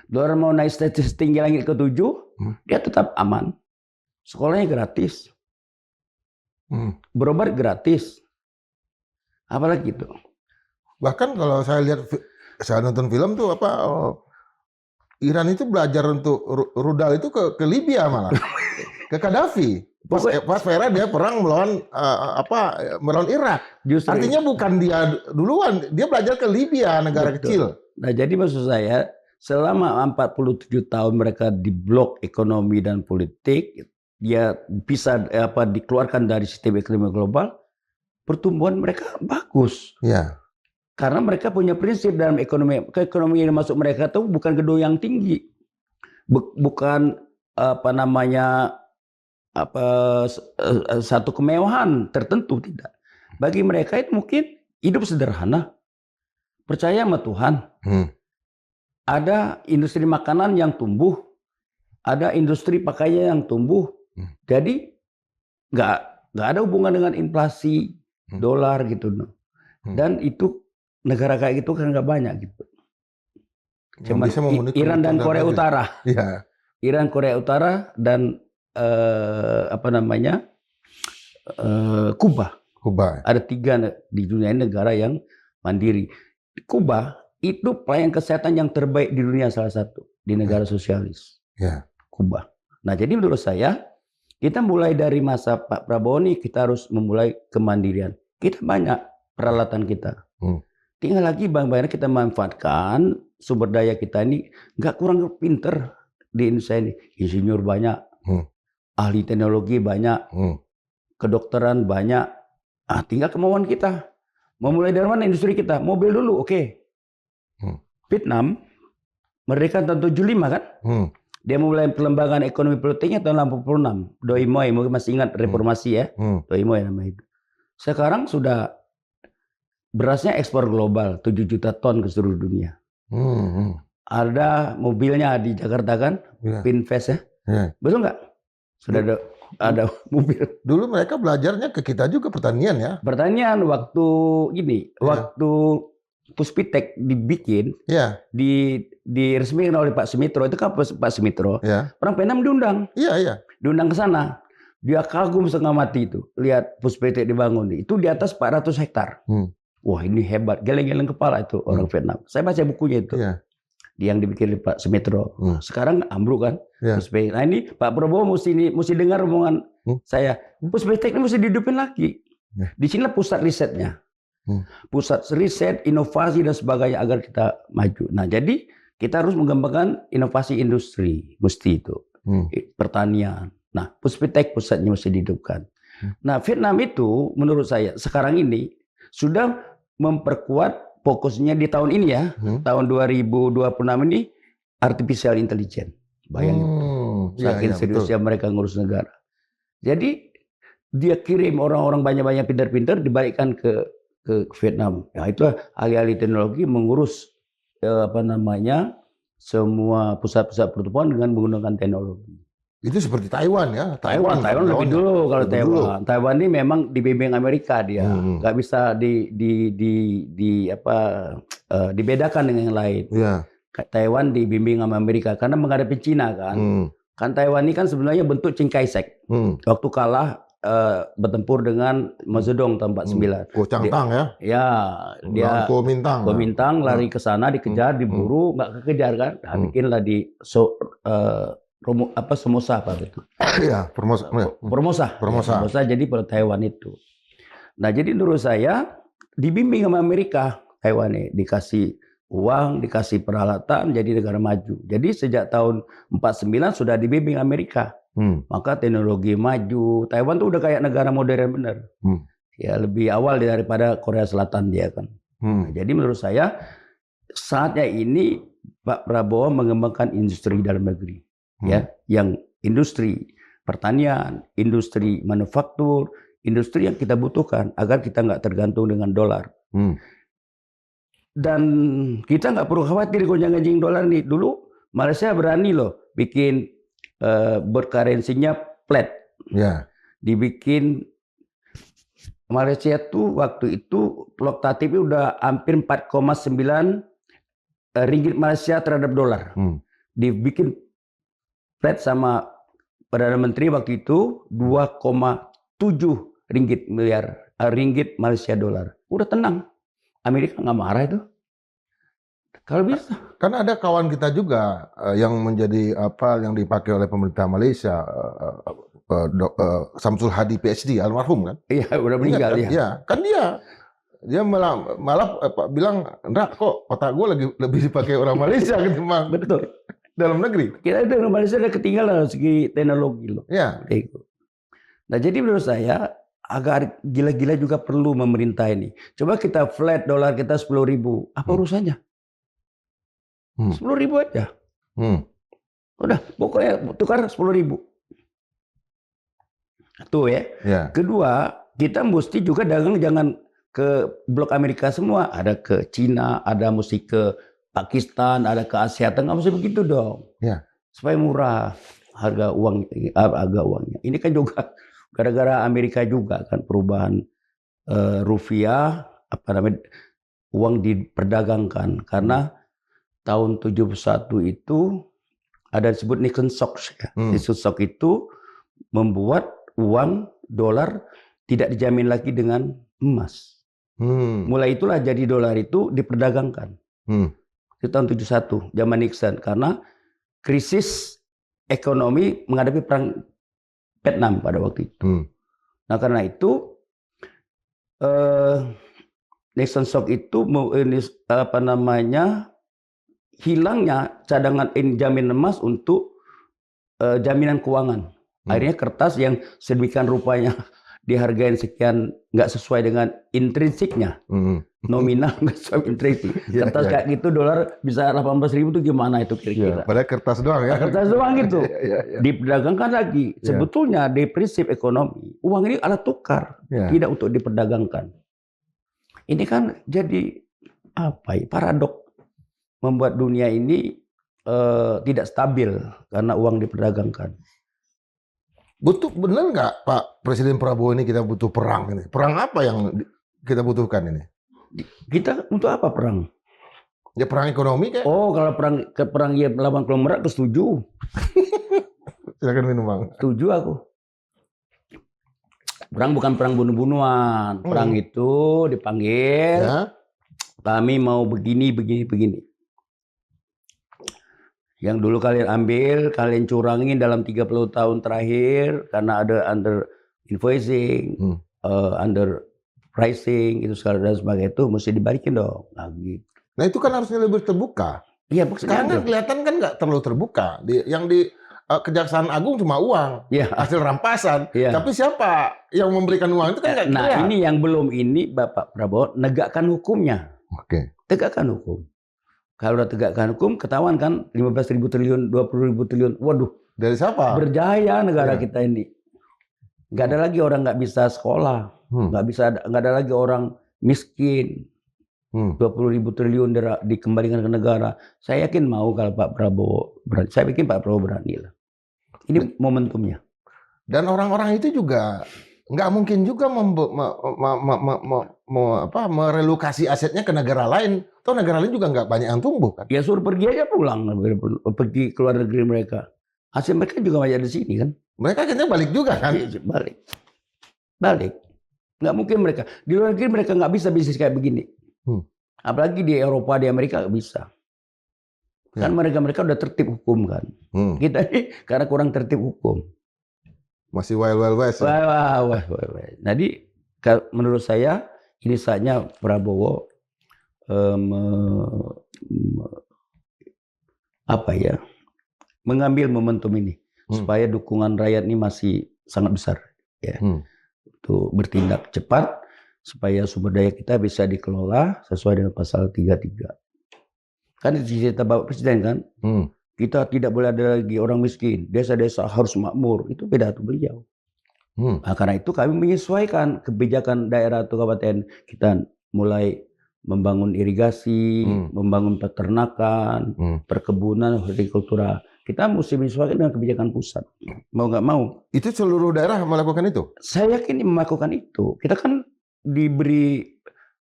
Dolar mau naik status tinggi langit ke-7, dia tetap aman. Sekolahnya gratis, berobat gratis, apalagi itu.
Bahkan kalau saya nonton film tuh Iran itu belajar untuk rudal itu ke Libya malah, ke Gaddafi. Pas era dia perang melawan Irak. Justru artinya bukan dia duluan, dia belajar ke Libya, negara kecil.
Nah jadi maksud saya selama 47 tahun mereka diblok ekonomi dan politik. Dia bisa dikeluarkan dari sistem ekonomi global, pertumbuhan mereka bagus.
Ya.
Karena mereka punya prinsip dalam ekonomi. Keekonomian yang masuk mereka itu bukan gedung yang tinggi, bukan satu kemewahan tertentu, tidak. Bagi mereka itu mungkin hidup sederhana, percaya sama Tuhan. Ada industri makanan yang tumbuh, ada industri pakaian yang tumbuh. Jadi nggak ada hubungan dengan inflasi dolar gitu. Dan itu negara kayak gitu kan nggak banyak gitu. Cuma Iran dan Korea Utara.
Ya.
Iran, Korea Utara dan Kuba. Ada 3 di dunia ini negara yang mandiri. Kuba itu pelayanan kesehatan yang terbaik di dunia, salah satu di negara sosialis. Kuba. Nah, jadi menurut saya kita mulai dari masa Pak Prabowo nih, kita harus memulai kemandirian. Kita banyak peralatan kita. Tinggal lagi bagaimana kita manfaatkan sumber daya kita ini. Nggak kurang pinter di Indonesia ini. Insinyur banyak, ahli teknologi banyak, kedokteran banyak. Tinggal kemauan kita. Memulai dari mana industri kita? Mobil dulu, oke. Vietnam, merdeka tahun 75 kan? Dia memulai perlembagaan ekonomi politiknya tahun 86. Doi Moi, mungkin masih ingat reformasi ya. Doi Moi namanya itu. Sekarang sudah berasnya ekspor global 7 juta ton ke seluruh dunia. Ada mobilnya di Jakarta kan? Pinvest ya. Betul nggak? Sudah ada mobil. Dulu mereka belajarnya ke kita juga pertanian ya. Pertanian waktu ini, waktu Puspitek dibikin, diresmikan oleh Pak Sumitro. Itu kan Pak Sumitro. Orang Vietnam diundang. Diundang ke sana. Dia kagum setengah mati itu. Lihat Puspitek dibangun. Itu di atas 400 hektar. Wah, ini hebat. Geleng-geleng kepala itu orang Vietnam. Saya baca bukunya itu. Yang dibikin oleh Pak Sumitro. Sekarang ambruk kan. Puspitek. Nah, ini Pak Prabowo mesti dengar omongan saya. Puspitek ini mesti dihidupin lagi. Di sinilah pusat risetnya. Pusat riset, inovasi dan sebagainya agar kita maju. Nah, jadi kita harus mengembangkan inovasi industri, mesti itu pertanian. Nah, Puspitek pusatnya mesti dihidupkan. Nah, Vietnam itu menurut saya sekarang ini sudah memperkuat fokusnya di tahun ini ya, tahun 2026 ini artificial intelligence. Bayangin, saking seriusnya mereka ngurus negara. Jadi dia kirim orang-orang banyak-banyak pintar-pintar dibalikkan ke Vietnam. Ya, itu ahli-ahli teknologi mengurus semua pusat-pusat pertumbuhan dengan menggunakan teknologi. Itu seperti Taiwan ya. Taiwan lebih dulu kalau Taiwan. Taiwan ini memang dibimbing Amerika dia. Nggak bisa dibedakan dengan yang lain. Taiwan dibimbing sama Amerika karena menghadapi Cina kan. Kan Taiwan ini kan sebenarnya bentuk Chiang Kai-shek. Waktu kalah bertempur dengan Mao Zedong tahun 49.
Kuomintang ya? Ya,
dia Kuomintang lari ke sana, dikejar, diburu, nggak kekejar kan? Nah, bikinlah di Formosa apa itu?
Iya,
Formosa jadi pada Taiwan itu. Nah, jadi menurut saya dibimbing sama Amerika, Taiwan ini dikasih uang, dikasih peralatan, jadi negara maju. Jadi sejak tahun 49 sudah dibimbing Amerika. Maka teknologi maju. Taiwan tuh udah kayak negara modern bener. Ya lebih awal daripada Korea Selatan dia kan. Nah, jadi menurut saya saatnya ini Pak Prabowo mengembangkan industri dalam negeri. Ya, yang industri pertanian, industri manufaktur, industri yang kita butuhkan agar kita nggak tergantung dengan dolar. Dan kita nggak perlu khawatir gonjang-ganjing dolar nih. Dulu Malaysia berani loh bikin berkarensinya flat. Dibikin Malaysia tuh waktu itu fluktuatifnya udah hampir 4,9 ringgit Malaysia terhadap dolar. Dibikin flat sama Perdana Menteri waktu itu 2,7 ringgit Malaysia dolar. Udah tenang. Amerika nggak marah itu. Kalau bisa.
Karena ada kawan kita juga yang menjadi yang dipakai oleh pemerintah Malaysia, Samsul Hadi PhD almarhum kan?
Iya, udah meninggal ya.
Iya, kan dia malah bilang, "Enggak kok, otak gue lebih dipakai orang Malaysia ketimbang
betul
dalam negeri."
Kita itu orang Malaysia udah ketinggalan segi teknologi loh.
Iya.
Nah, jadi menurut saya agak gila-gila juga perlu memerintah ini. Coba kita flat dolar kita 10.000, apa urusannya? 10.000 aja. Udah, pokoknya tukar 10.000. Tuh ya. Kedua, kita mesti juga dagang jangan ke blok Amerika semua, ada ke Cina, ada mesti ke Pakistan, ada ke Asia Tengah, mesti begitu dong.
Ya.
Supaya murah harga uangnya. Ini kan juga gara-gara Amerika juga kan perubahan rupiah, uang diperdagangkan karena tahun 71 itu ada disebut Nixon Shock. Nixon Shock itu membuat uang dolar tidak dijamin lagi dengan emas. Mulai itulah jadi dolar itu diperdagangkan. Itu tahun 71 zaman Nixon karena krisis ekonomi menghadapi perang Vietnam pada waktu itu. Nah karena itu Nixon Shock itu hilangnya cadangan jaminan emas untuk jaminan keuangan. Akhirnya kertas yang sedemikian rupanya dihargain sekian nggak sesuai dengan intrinsiknya, nominal nggak sesuai intrinsik. Kertas kayak gitu dolar bisa 18.000 itu gimana itu kira-kira?
Padahal kertas doang ya.
Kertas doang gitu. Diperdagangkan lagi. Sebetulnya di prinsip ekonomi uang ini alat tukar, tidak untuk diperdagangkan. Ini kan jadi paradok membuat dunia ini tidak stabil karena uang diperdagangkan.
Bener nggak Pak Presiden Prabowo ini kita butuh perang ini? Perang apa yang kita butuhkan ini?
Kita untuk apa perang?
Ya perang ekonomi kayak.
Oh kalau perang ya melawan konglomerat setuju.
Silakan minum Bang.
Setuju aku. Perang bukan perang bunuh-bunuhan. Perang itu dipanggil. Ya. Kami mau begini. Yang dulu kalian ambil, kalian curangin dalam 30 tahun terakhir karena ada under invoicing, under pricing, itu segala dan sebagainya itu mesti dibalikin dong.
Nah itu kan harusnya lebih terbuka.
Iya,
sekarang kan kelihatan kan nggak terlalu terbuka. Yang di Kejaksaan Agung cuma uang, hasil rampasan. Tapi siapa yang memberikan uang itu kan nggak
Nah ini yang belum ini Bapak Prabowo negakkan hukumnya. Tegakkan hukum. Kalau udah tegakkan hukum, ketahuan kan 15.000 triliun, 20.000 triliun. Waduh.
Dari siapa?
Berjaya negara kita ini. Nggak ada lagi orang nggak bisa sekolah. Nggak ada lagi orang miskin. 20.000 triliun dikembalikan ke negara. Saya yakin mau kalau Pak Prabowo berani. Saya pikir Pak Prabowo berani lah. Ini momentumnya.
Dan orang-orang itu juga nggak mungkin juga merelokasi asetnya ke negara lain. Toh negara lain juga nggak banyak yang tumbuh kan?
Ya suruh pergi aja pulang, pergi keluar negeri mereka. Hasil mereka juga banyak di sini kan?
Mereka akhirnya balik juga kan?
Balik. Nggak mungkin mereka di luar negeri mereka nggak bisa bisnis kayak begini. Apalagi di Eropa, di Amerika nggak bisa. Kan mereka udah tertib hukum kan? Kita ini karena kurang tertib hukum.
Masih wild west.
Jadi menurut saya ini saatnya Prabowo mengambil momentum ini supaya dukungan rakyat ini masih sangat besar ya. Untuk bertindak cepat supaya sumber daya kita bisa dikelola sesuai dengan pasal 33. Kan cerita Bapak Presiden kan? Kita tidak boleh ada lagi orang miskin, desa-desa harus makmur. Itu pidato beliau. Nah, karena itu kami menyesuaikan kebijakan daerah atau kabupaten kita mulai membangun irigasi, membangun peternakan, perkebunan, hortikultura. Kita mesti menyesuaikan dengan kebijakan pusat. Mau nggak mau.
Itu seluruh daerah melakukan itu?
Saya yakin melakukan itu. Kita kan diberi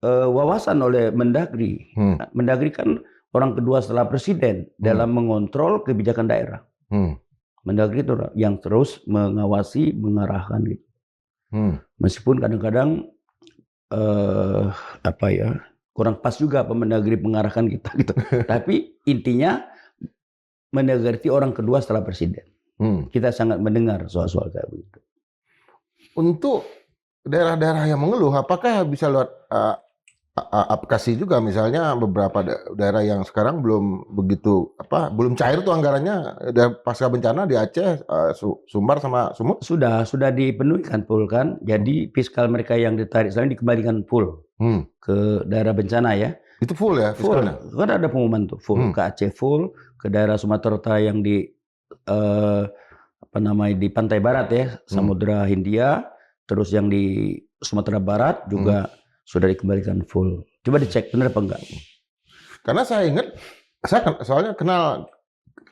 wawasan oleh Mendagri. Mendagri kan orang kedua setelah presiden dalam mengontrol kebijakan daerah. Mendagri itu yang terus mengawasi, mengarahkan gitu. Meskipun kadang-kadang kurang pas juga Mendagri mengarahkan kita gitu. Tapi intinya Mendagri itu orang kedua setelah presiden. Kita sangat mendengar soal-soal kayak begitu.
Untuk daerah-daerah yang mengeluh, apakah bisa lewat aplikasi juga, misalnya beberapa daerah yang sekarang belum begitu belum cair tuh anggarannya pasca bencana di Aceh, Sumbar sama Sumut
sudah dipenuhi kan full kan, jadi fiskal mereka yang ditarik sekarang dikembalikan full ke daerah bencana ya.
Itu full ya fiskalnya?
Full, kan ada pengumuman tuh full ke Aceh full, ke daerah Sumatera Utara yang di di pantai barat ya, Samudra Hindia, terus yang di Sumatera Barat juga sudah dikembalikan full. Coba dicek benar apa enggak.
Karena saya ingat, soalnya kenal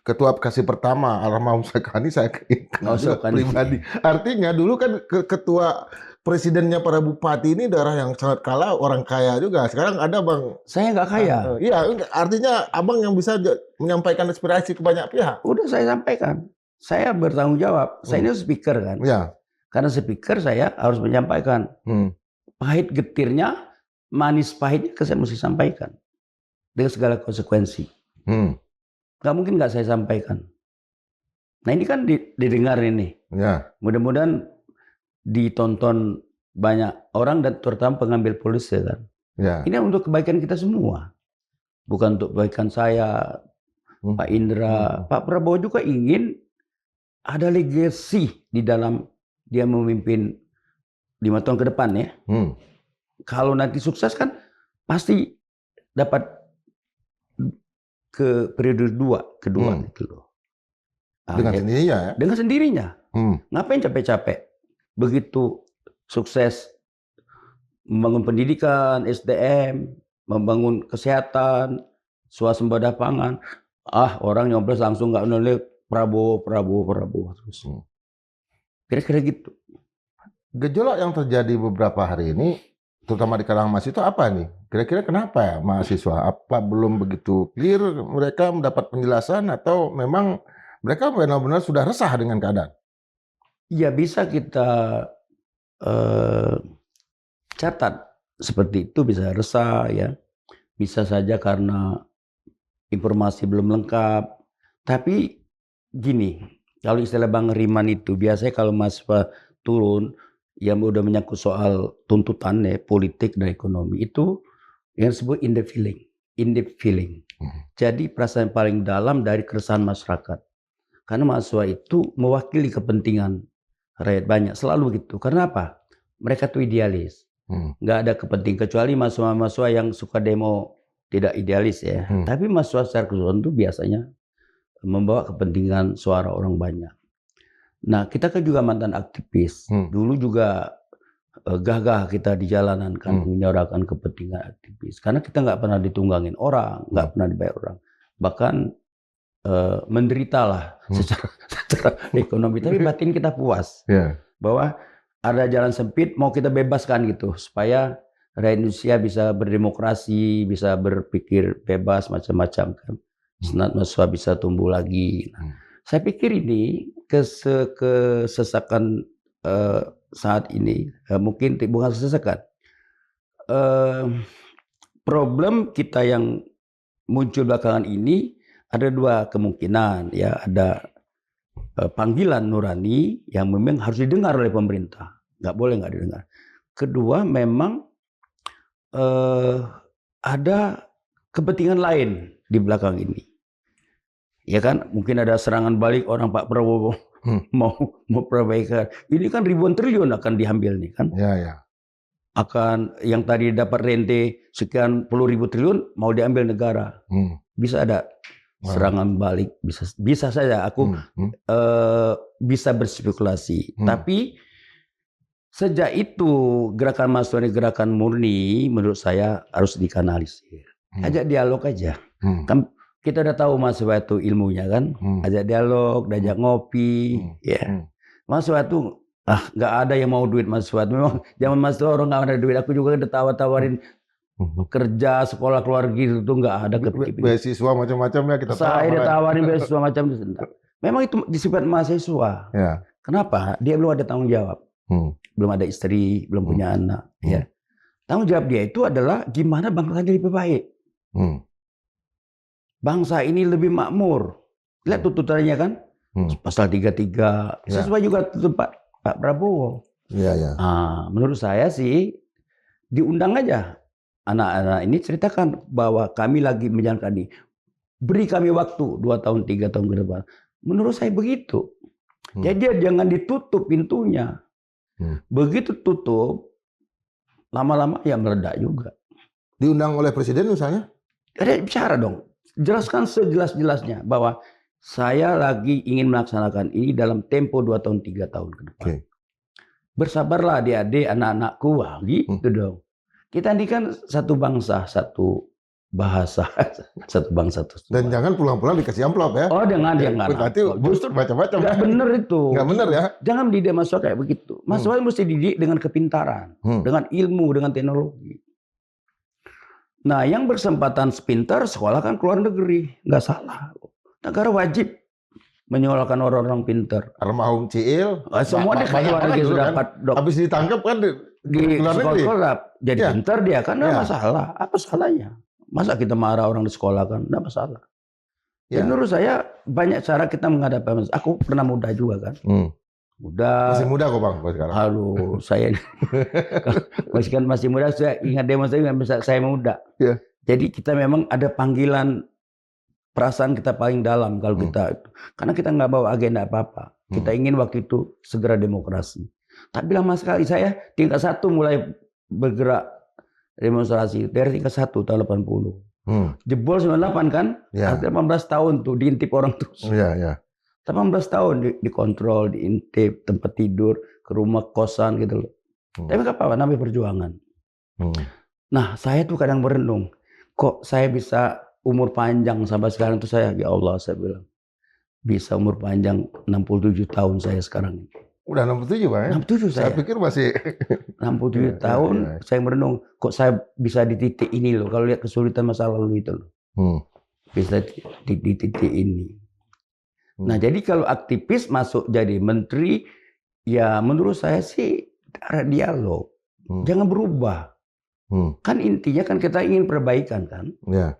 Ketua Bekasi pertama almarhum Sekani, saya kenal juga pribadi. Artinya dulu kan ketua presidennya para bupati ini daerah yang sangat kaya, orang kaya juga. Sekarang ada Bang.
Saya nggak kaya.
Iya, artinya Abang yang bisa menyampaikan aspirasi ke banyak pihak.
Udah saya sampaikan. Saya bertanggung jawab. Saya ini speaker kan.
Ya.
Karena speaker saya harus menyampaikan. Pahit getirnya, manis pahitnya saya mesti sampaikan. Dengan segala konsekuensi. Gak mungkin nggak saya sampaikan. Nah ini kan didengar ini.
Ya.
Mudah-mudahan ditonton banyak orang dan terutama pengambil polisi kan.
Ya.
Ini untuk kebaikan kita semua. Bukan untuk kebaikan saya, Pak Indra. Pak Prabowo juga ingin ada legacy di dalam dia memimpin 5 tahun ke depan ya. Kalau nanti sukses kan pasti dapat ke periode kedua gitu loh.
Dengan sendirinya ya?
Dengan sendirinya. Ngapain capek-capek? Begitu sukses membangun pendidikan, SDM, membangun kesehatan, swasembada pangan. Orang nyoblos langsung nggak nolak Prabowo terus. Kira-kira gitu.
Gejolak yang terjadi beberapa hari ini, terutama di kalangan mahasiswa itu apa nih? Kira-kira kenapa ya mahasiswa? Apa belum begitu clear mereka mendapat penjelasan atau memang mereka benar-benar sudah resah dengan keadaan?
Ya bisa kita catat seperti itu, bisa resah ya. Bisa saja karena informasi belum lengkap. Tapi gini, kalau istilah Bang Riman itu biasanya kalau mahasiswa turun yang udah menyangkut soal tuntutan ya, politik dan ekonomi itu yang disebut in the feeling. Jadi perasaan paling dalam dari keresahan masyarakat. Karena mahasiswa itu mewakili kepentingan rakyat banyak, selalu begitu. Karena apa? Mereka tuh idealis. Nggak ada kepentingan kecuali mahasiswa-mahasiswa yang suka demo tidak idealis ya. Tapi mahasiswa secara keseluruhan itu biasanya membawa kepentingan suara orang banyak. Nah, kita kan juga mantan aktivis. Dulu juga gagah kita di jalanan kan menyuarakan kepentingan aktivis. Karena kita nggak pernah ditunggangin orang, nggak pernah dibayar orang. Bahkan menderita lah secara ekonomi. Tapi batin kita puas bahwa ada jalan sempit mau kita bebaskan gitu supaya rakyat Indonesia bisa berdemokrasi, bisa berpikir bebas macam-macam kan. Mahasiswa bisa tumbuh lagi. Saya pikir ini kesesakan saat ini mungkin bukan kesesakan. Problem kita yang muncul belakangan ini ada 2 kemungkinan ya, ada panggilan nurani yang memang harus didengar oleh pemerintah, nggak boleh nggak didengar. Kedua memang ada kepentingan lain di belakang ini. Ya kan, mungkin ada serangan balik orang Pak Prabowo mau perbaikan. Ini kan ribuan triliun akan diambil nih kan.
Ya.
Akan yang tadi dapat rente sekian puluh ribu triliun mau diambil negara. Bisa ada serangan balik, bisa saja. Aku bisa berspekulasi. Tapi sejak itu gerakan mahasiswa ini gerakan murni menurut saya harus dikanalisir. Ajak dialog aja. Kan kita udah tahu mahasiswa itu ilmunya kan, ajak dialog, diajak ngopi, ya. Mahasiswa itu nggak ada yang mau duit mahasiswa. Memang zaman mahasiswa orang nggak ada duit. Aku juga udah tawarin kerja, sekolah, keluar gitu tuh nggak ada.
Beasiswa macam-macam ya kita.
Saya ditawarin beasiswa macam itu. Memang itu disifat mahasiswa.
Ya.
Kenapa? Dia belum ada tanggung jawab, belum ada istri, belum punya anak. Ya. Tanggung jawab dia itu adalah gimana bangsa ini lebih baik. Bangsa ini lebih makmur. Lihat tuntutannya kan. Pasal 33. Sesuai juga tuntut Pak Prabowo.
Iya.
Menurut saya sih diundang aja. Anak-anak ini ceritakan bahwa kami lagi menjalankan ini. Beri kami waktu 2 tahun, 3 tahun ke depan. Menurut saya begitu. Jadi jangan ditutup pintunya. Begitu tutup, lama-lama ya meledak juga.
Diundang oleh presiden misalnya?
Ada bicara dong. Jelaskan sejelas-jelasnya bahwa saya lagi ingin melaksanakan ini dalam tempo 2 tahun 3 tahun ke depan. Bersabarlah adik-adik, anak-anakku, wah gitu dong. Kita ini kan satu bangsa, satu bahasa, satu bangsa.
Dan jangan pulang-pulang dikasih amplop ya.
Oh, jangan.
Nanti justru macam-macam.
Nggak bener itu.
Nggak bener ya.
Jangan dididik mahasiswa kayak begitu. Mahasiswa mesti dididik dengan kepintaran, dengan ilmu, dengan teknologi. Nah, yang bersempatan sepintar sekolah kan keluar negeri, nggak salah. Negara wajib menyekolahkan orang-orang pintar.
Almarhum Ciil,
semua dia ke luar negeri sudah dapat
habis ditangkap kan
di
luar negeri.
Sekolah jadi pintar dia kan nggak masalah. Apa salahnya? Masa kita marah orang di sekolah kan nggak masalah. Ya. Menurut saya banyak cara kita menghadapi. Aku pernah muda juga kan. Muda.
Masih muda kok Bang sekarang.
Halo, saya masih muda. Saya ingat demonstrasi nggak bisa saya muda.
Yeah.
Jadi kita memang ada panggilan perasaan kita paling dalam kalau kita itu. Karena kita nggak bawa agenda apa-apa. Kita ingin waktu itu segera demokrasi. Tapi lama sekali saya tingkat 1 mulai bergerak demonstrasi dari tingkat 1 tahun 80. Jebol 98 kan?
Yeah.
18 tahun tuh diintip orang terus.
Iya.
18 tahun dikontrol, diintip, tempat tidur, ke rumah kosan gitu loh. Tapi nggak apa-apa, namanya perjuangan. Nah, saya tuh kadang merenung, kok saya bisa umur panjang sampai sekarang tuh saya, ya Allah saya bilang, bisa umur panjang 67 tahun saya sekarang.
Udah 67 Pak ya?
67 saya.
Saya pikir masih
67 tahun, saya merenung, kok saya bisa di titik ini loh, kalau lihat kesulitan masa lalu itu loh. Bisa di titik ini. Nah, jadi kalau aktivis masuk jadi menteri, ya menurut saya sih ada dialog. Jangan berubah. Kan intinya kan kita ingin perbaikan kan?
Ya.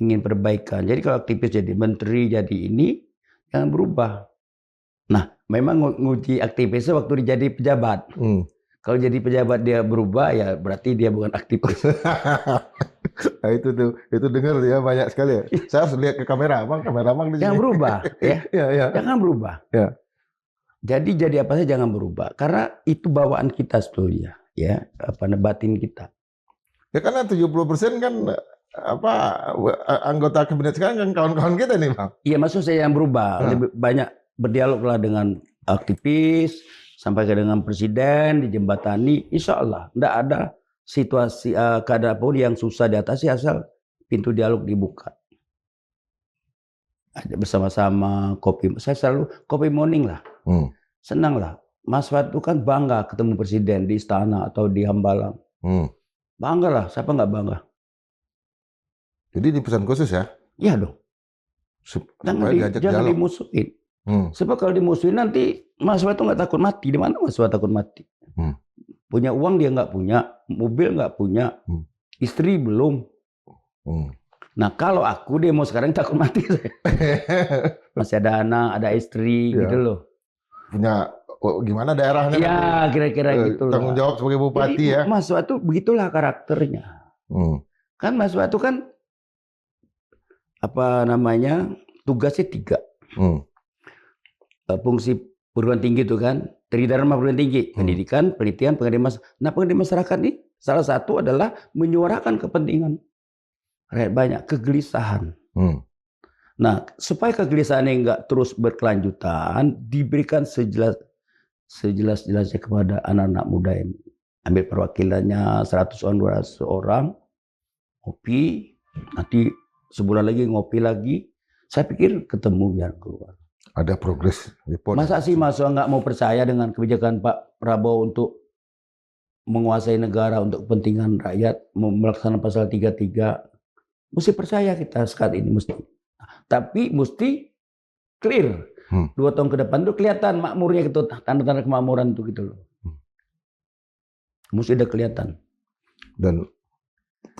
Ingin perbaikan. Jadi kalau aktivis jadi menteri, jadi ini, jangan berubah. Nah, memang nguji aktivisnya waktu dia jadi pejabat. Kalau jadi pejabat dia berubah, ya berarti dia bukan aktivis.
Nah, itu dengar ya banyak sekali ya. Saya harus lihat ke kamera di sini.
Jangan berubah ya.
Ya.
Jangan berubah.
Ya.
Jadi apa saja jangan berubah karena itu bawaan kita sebetulnya ya, batin kita.
Ya karena 70% kan anggota kabinet sekarang kan kawan-kawan kita nih, Bang.
Iya, maksud saya yang berubah. Lebih banyak berdialoglah dengan aktivis, sampai ke dengan presiden, dijembatani, insya Allah tidak ada situasi keadaan pun yang susah diatasi asal pintu dialog dibuka. Ada bersama-sama kopi, saya selalu kopi morning lah, senang lah. Mas Fat itu kan bangga ketemu presiden di istana atau di Hambalang, bangga lah, siapa nggak bangga?
Jadi di pesan khusus ya?
Iya dong. Jangan dimusuhin. Sebab kalau dimusuhin nanti Mas Fat itu nggak takut mati. Di mana Mas Fat takut mati? Punya uang dia nggak punya, mobil nggak punya, istri belum. Nah kalau aku demo sekarang takut mati saya. Masih ada anak, ada istri gitu loh.
Punya gimana daerahnya?
Ya kira-kira gitu loh.
Tanggung jawab sebagai bupati. Jadi, ya.
Mas Fat itu begitulah karakternya. Kan Mas Fat itu kan tugasnya 3. Fungsi perguruan tinggi itu kan, Tridharma perguruan tinggi, pendidikan, penelitian, pengabdian masyarakat. Nah, pengabdian masyarakat ini salah satu adalah menyuarakan kepentingan rakyat banyak, kegelisahan. Nah, supaya kegelisahannya enggak terus berkelanjutan, diberikan sejelas-jelasnya kepada anak-anak muda ini. Ambil perwakilannya 100 orang, 200 orang, ngopi, nanti sebulan lagi ngopi lagi. Saya pikir ketemu biar keluar.
Ada progres.
Masa sih mahasiswa nggak mau percaya dengan kebijakan Pak Prabowo untuk menguasai negara untuk kepentingan rakyat, melaksanakan pasal 33. Mesti percaya kita saat ini mesti. Tapi mesti clear. 2 tahun ke depan tuh kelihatan makmurnya gitu, tanda-tanda kemakmuran itu gitu loh. Mesti ada kelihatan.
Dan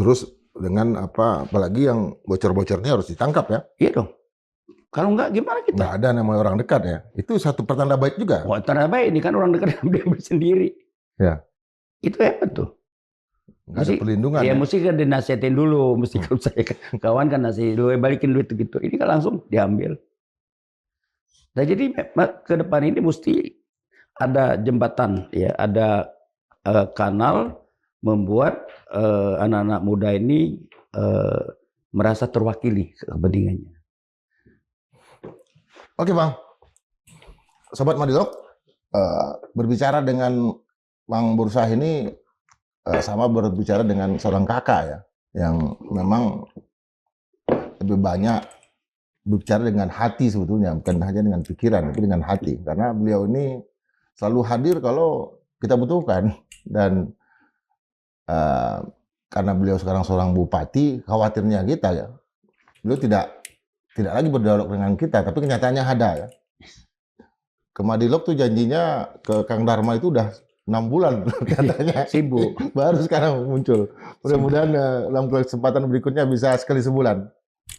terus dengan apalagi yang bocor-bocornya harus ditangkap ya?
Iya dong. Kalau enggak gimana kita?
Nggak ada namanya orang dekat ya. Itu satu pertanda baik juga.
Oh, tanda baik ini kan orang dekat dia sendiri.
Ya.
Itu hebat tuh.
Nggak ada perlindungan.
Ya, mesti kan dinasihatin dulu. Mesti kalau saya kawan kan nasihat dulu, balikin duit gitu. Ini kan langsung diambil. Nah jadi ke depan ini mesti ada jembatan, ya, ada kanal membuat anak-anak muda ini merasa terwakili kepentingannya.
Oke Bang, Sobat Madilog, berbicara dengan Bang Bursah ini sama berbicara dengan seorang kakak ya, yang memang lebih banyak berbicara dengan hati sebetulnya, bukan hanya dengan pikiran, tapi dengan hati. Karena beliau ini selalu hadir kalau kita butuhkan. Dan karena beliau sekarang seorang bupati, khawatirnya kita ya, beliau tidak lagi berdialog dengan kita, tapi kenyataannya ada ya. Ke Madilog tuh janjinya ke Kang Dharma itu udah 6 bulan katanya.
Sibuk.
Baru sekarang muncul. Mudah-mudahan dalam kesempatan berikutnya bisa sekali sebulan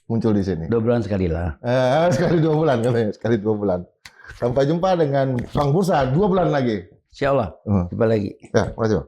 muncul di sini.
2 bulan sekali lah.
Sekali 2 bulan katanya, sekali 2 bulan. Sampai jumpa dengan Bang Bursah 2 bulan lagi.
Insya Allah. Jumpa lagi.
Ya, makasih.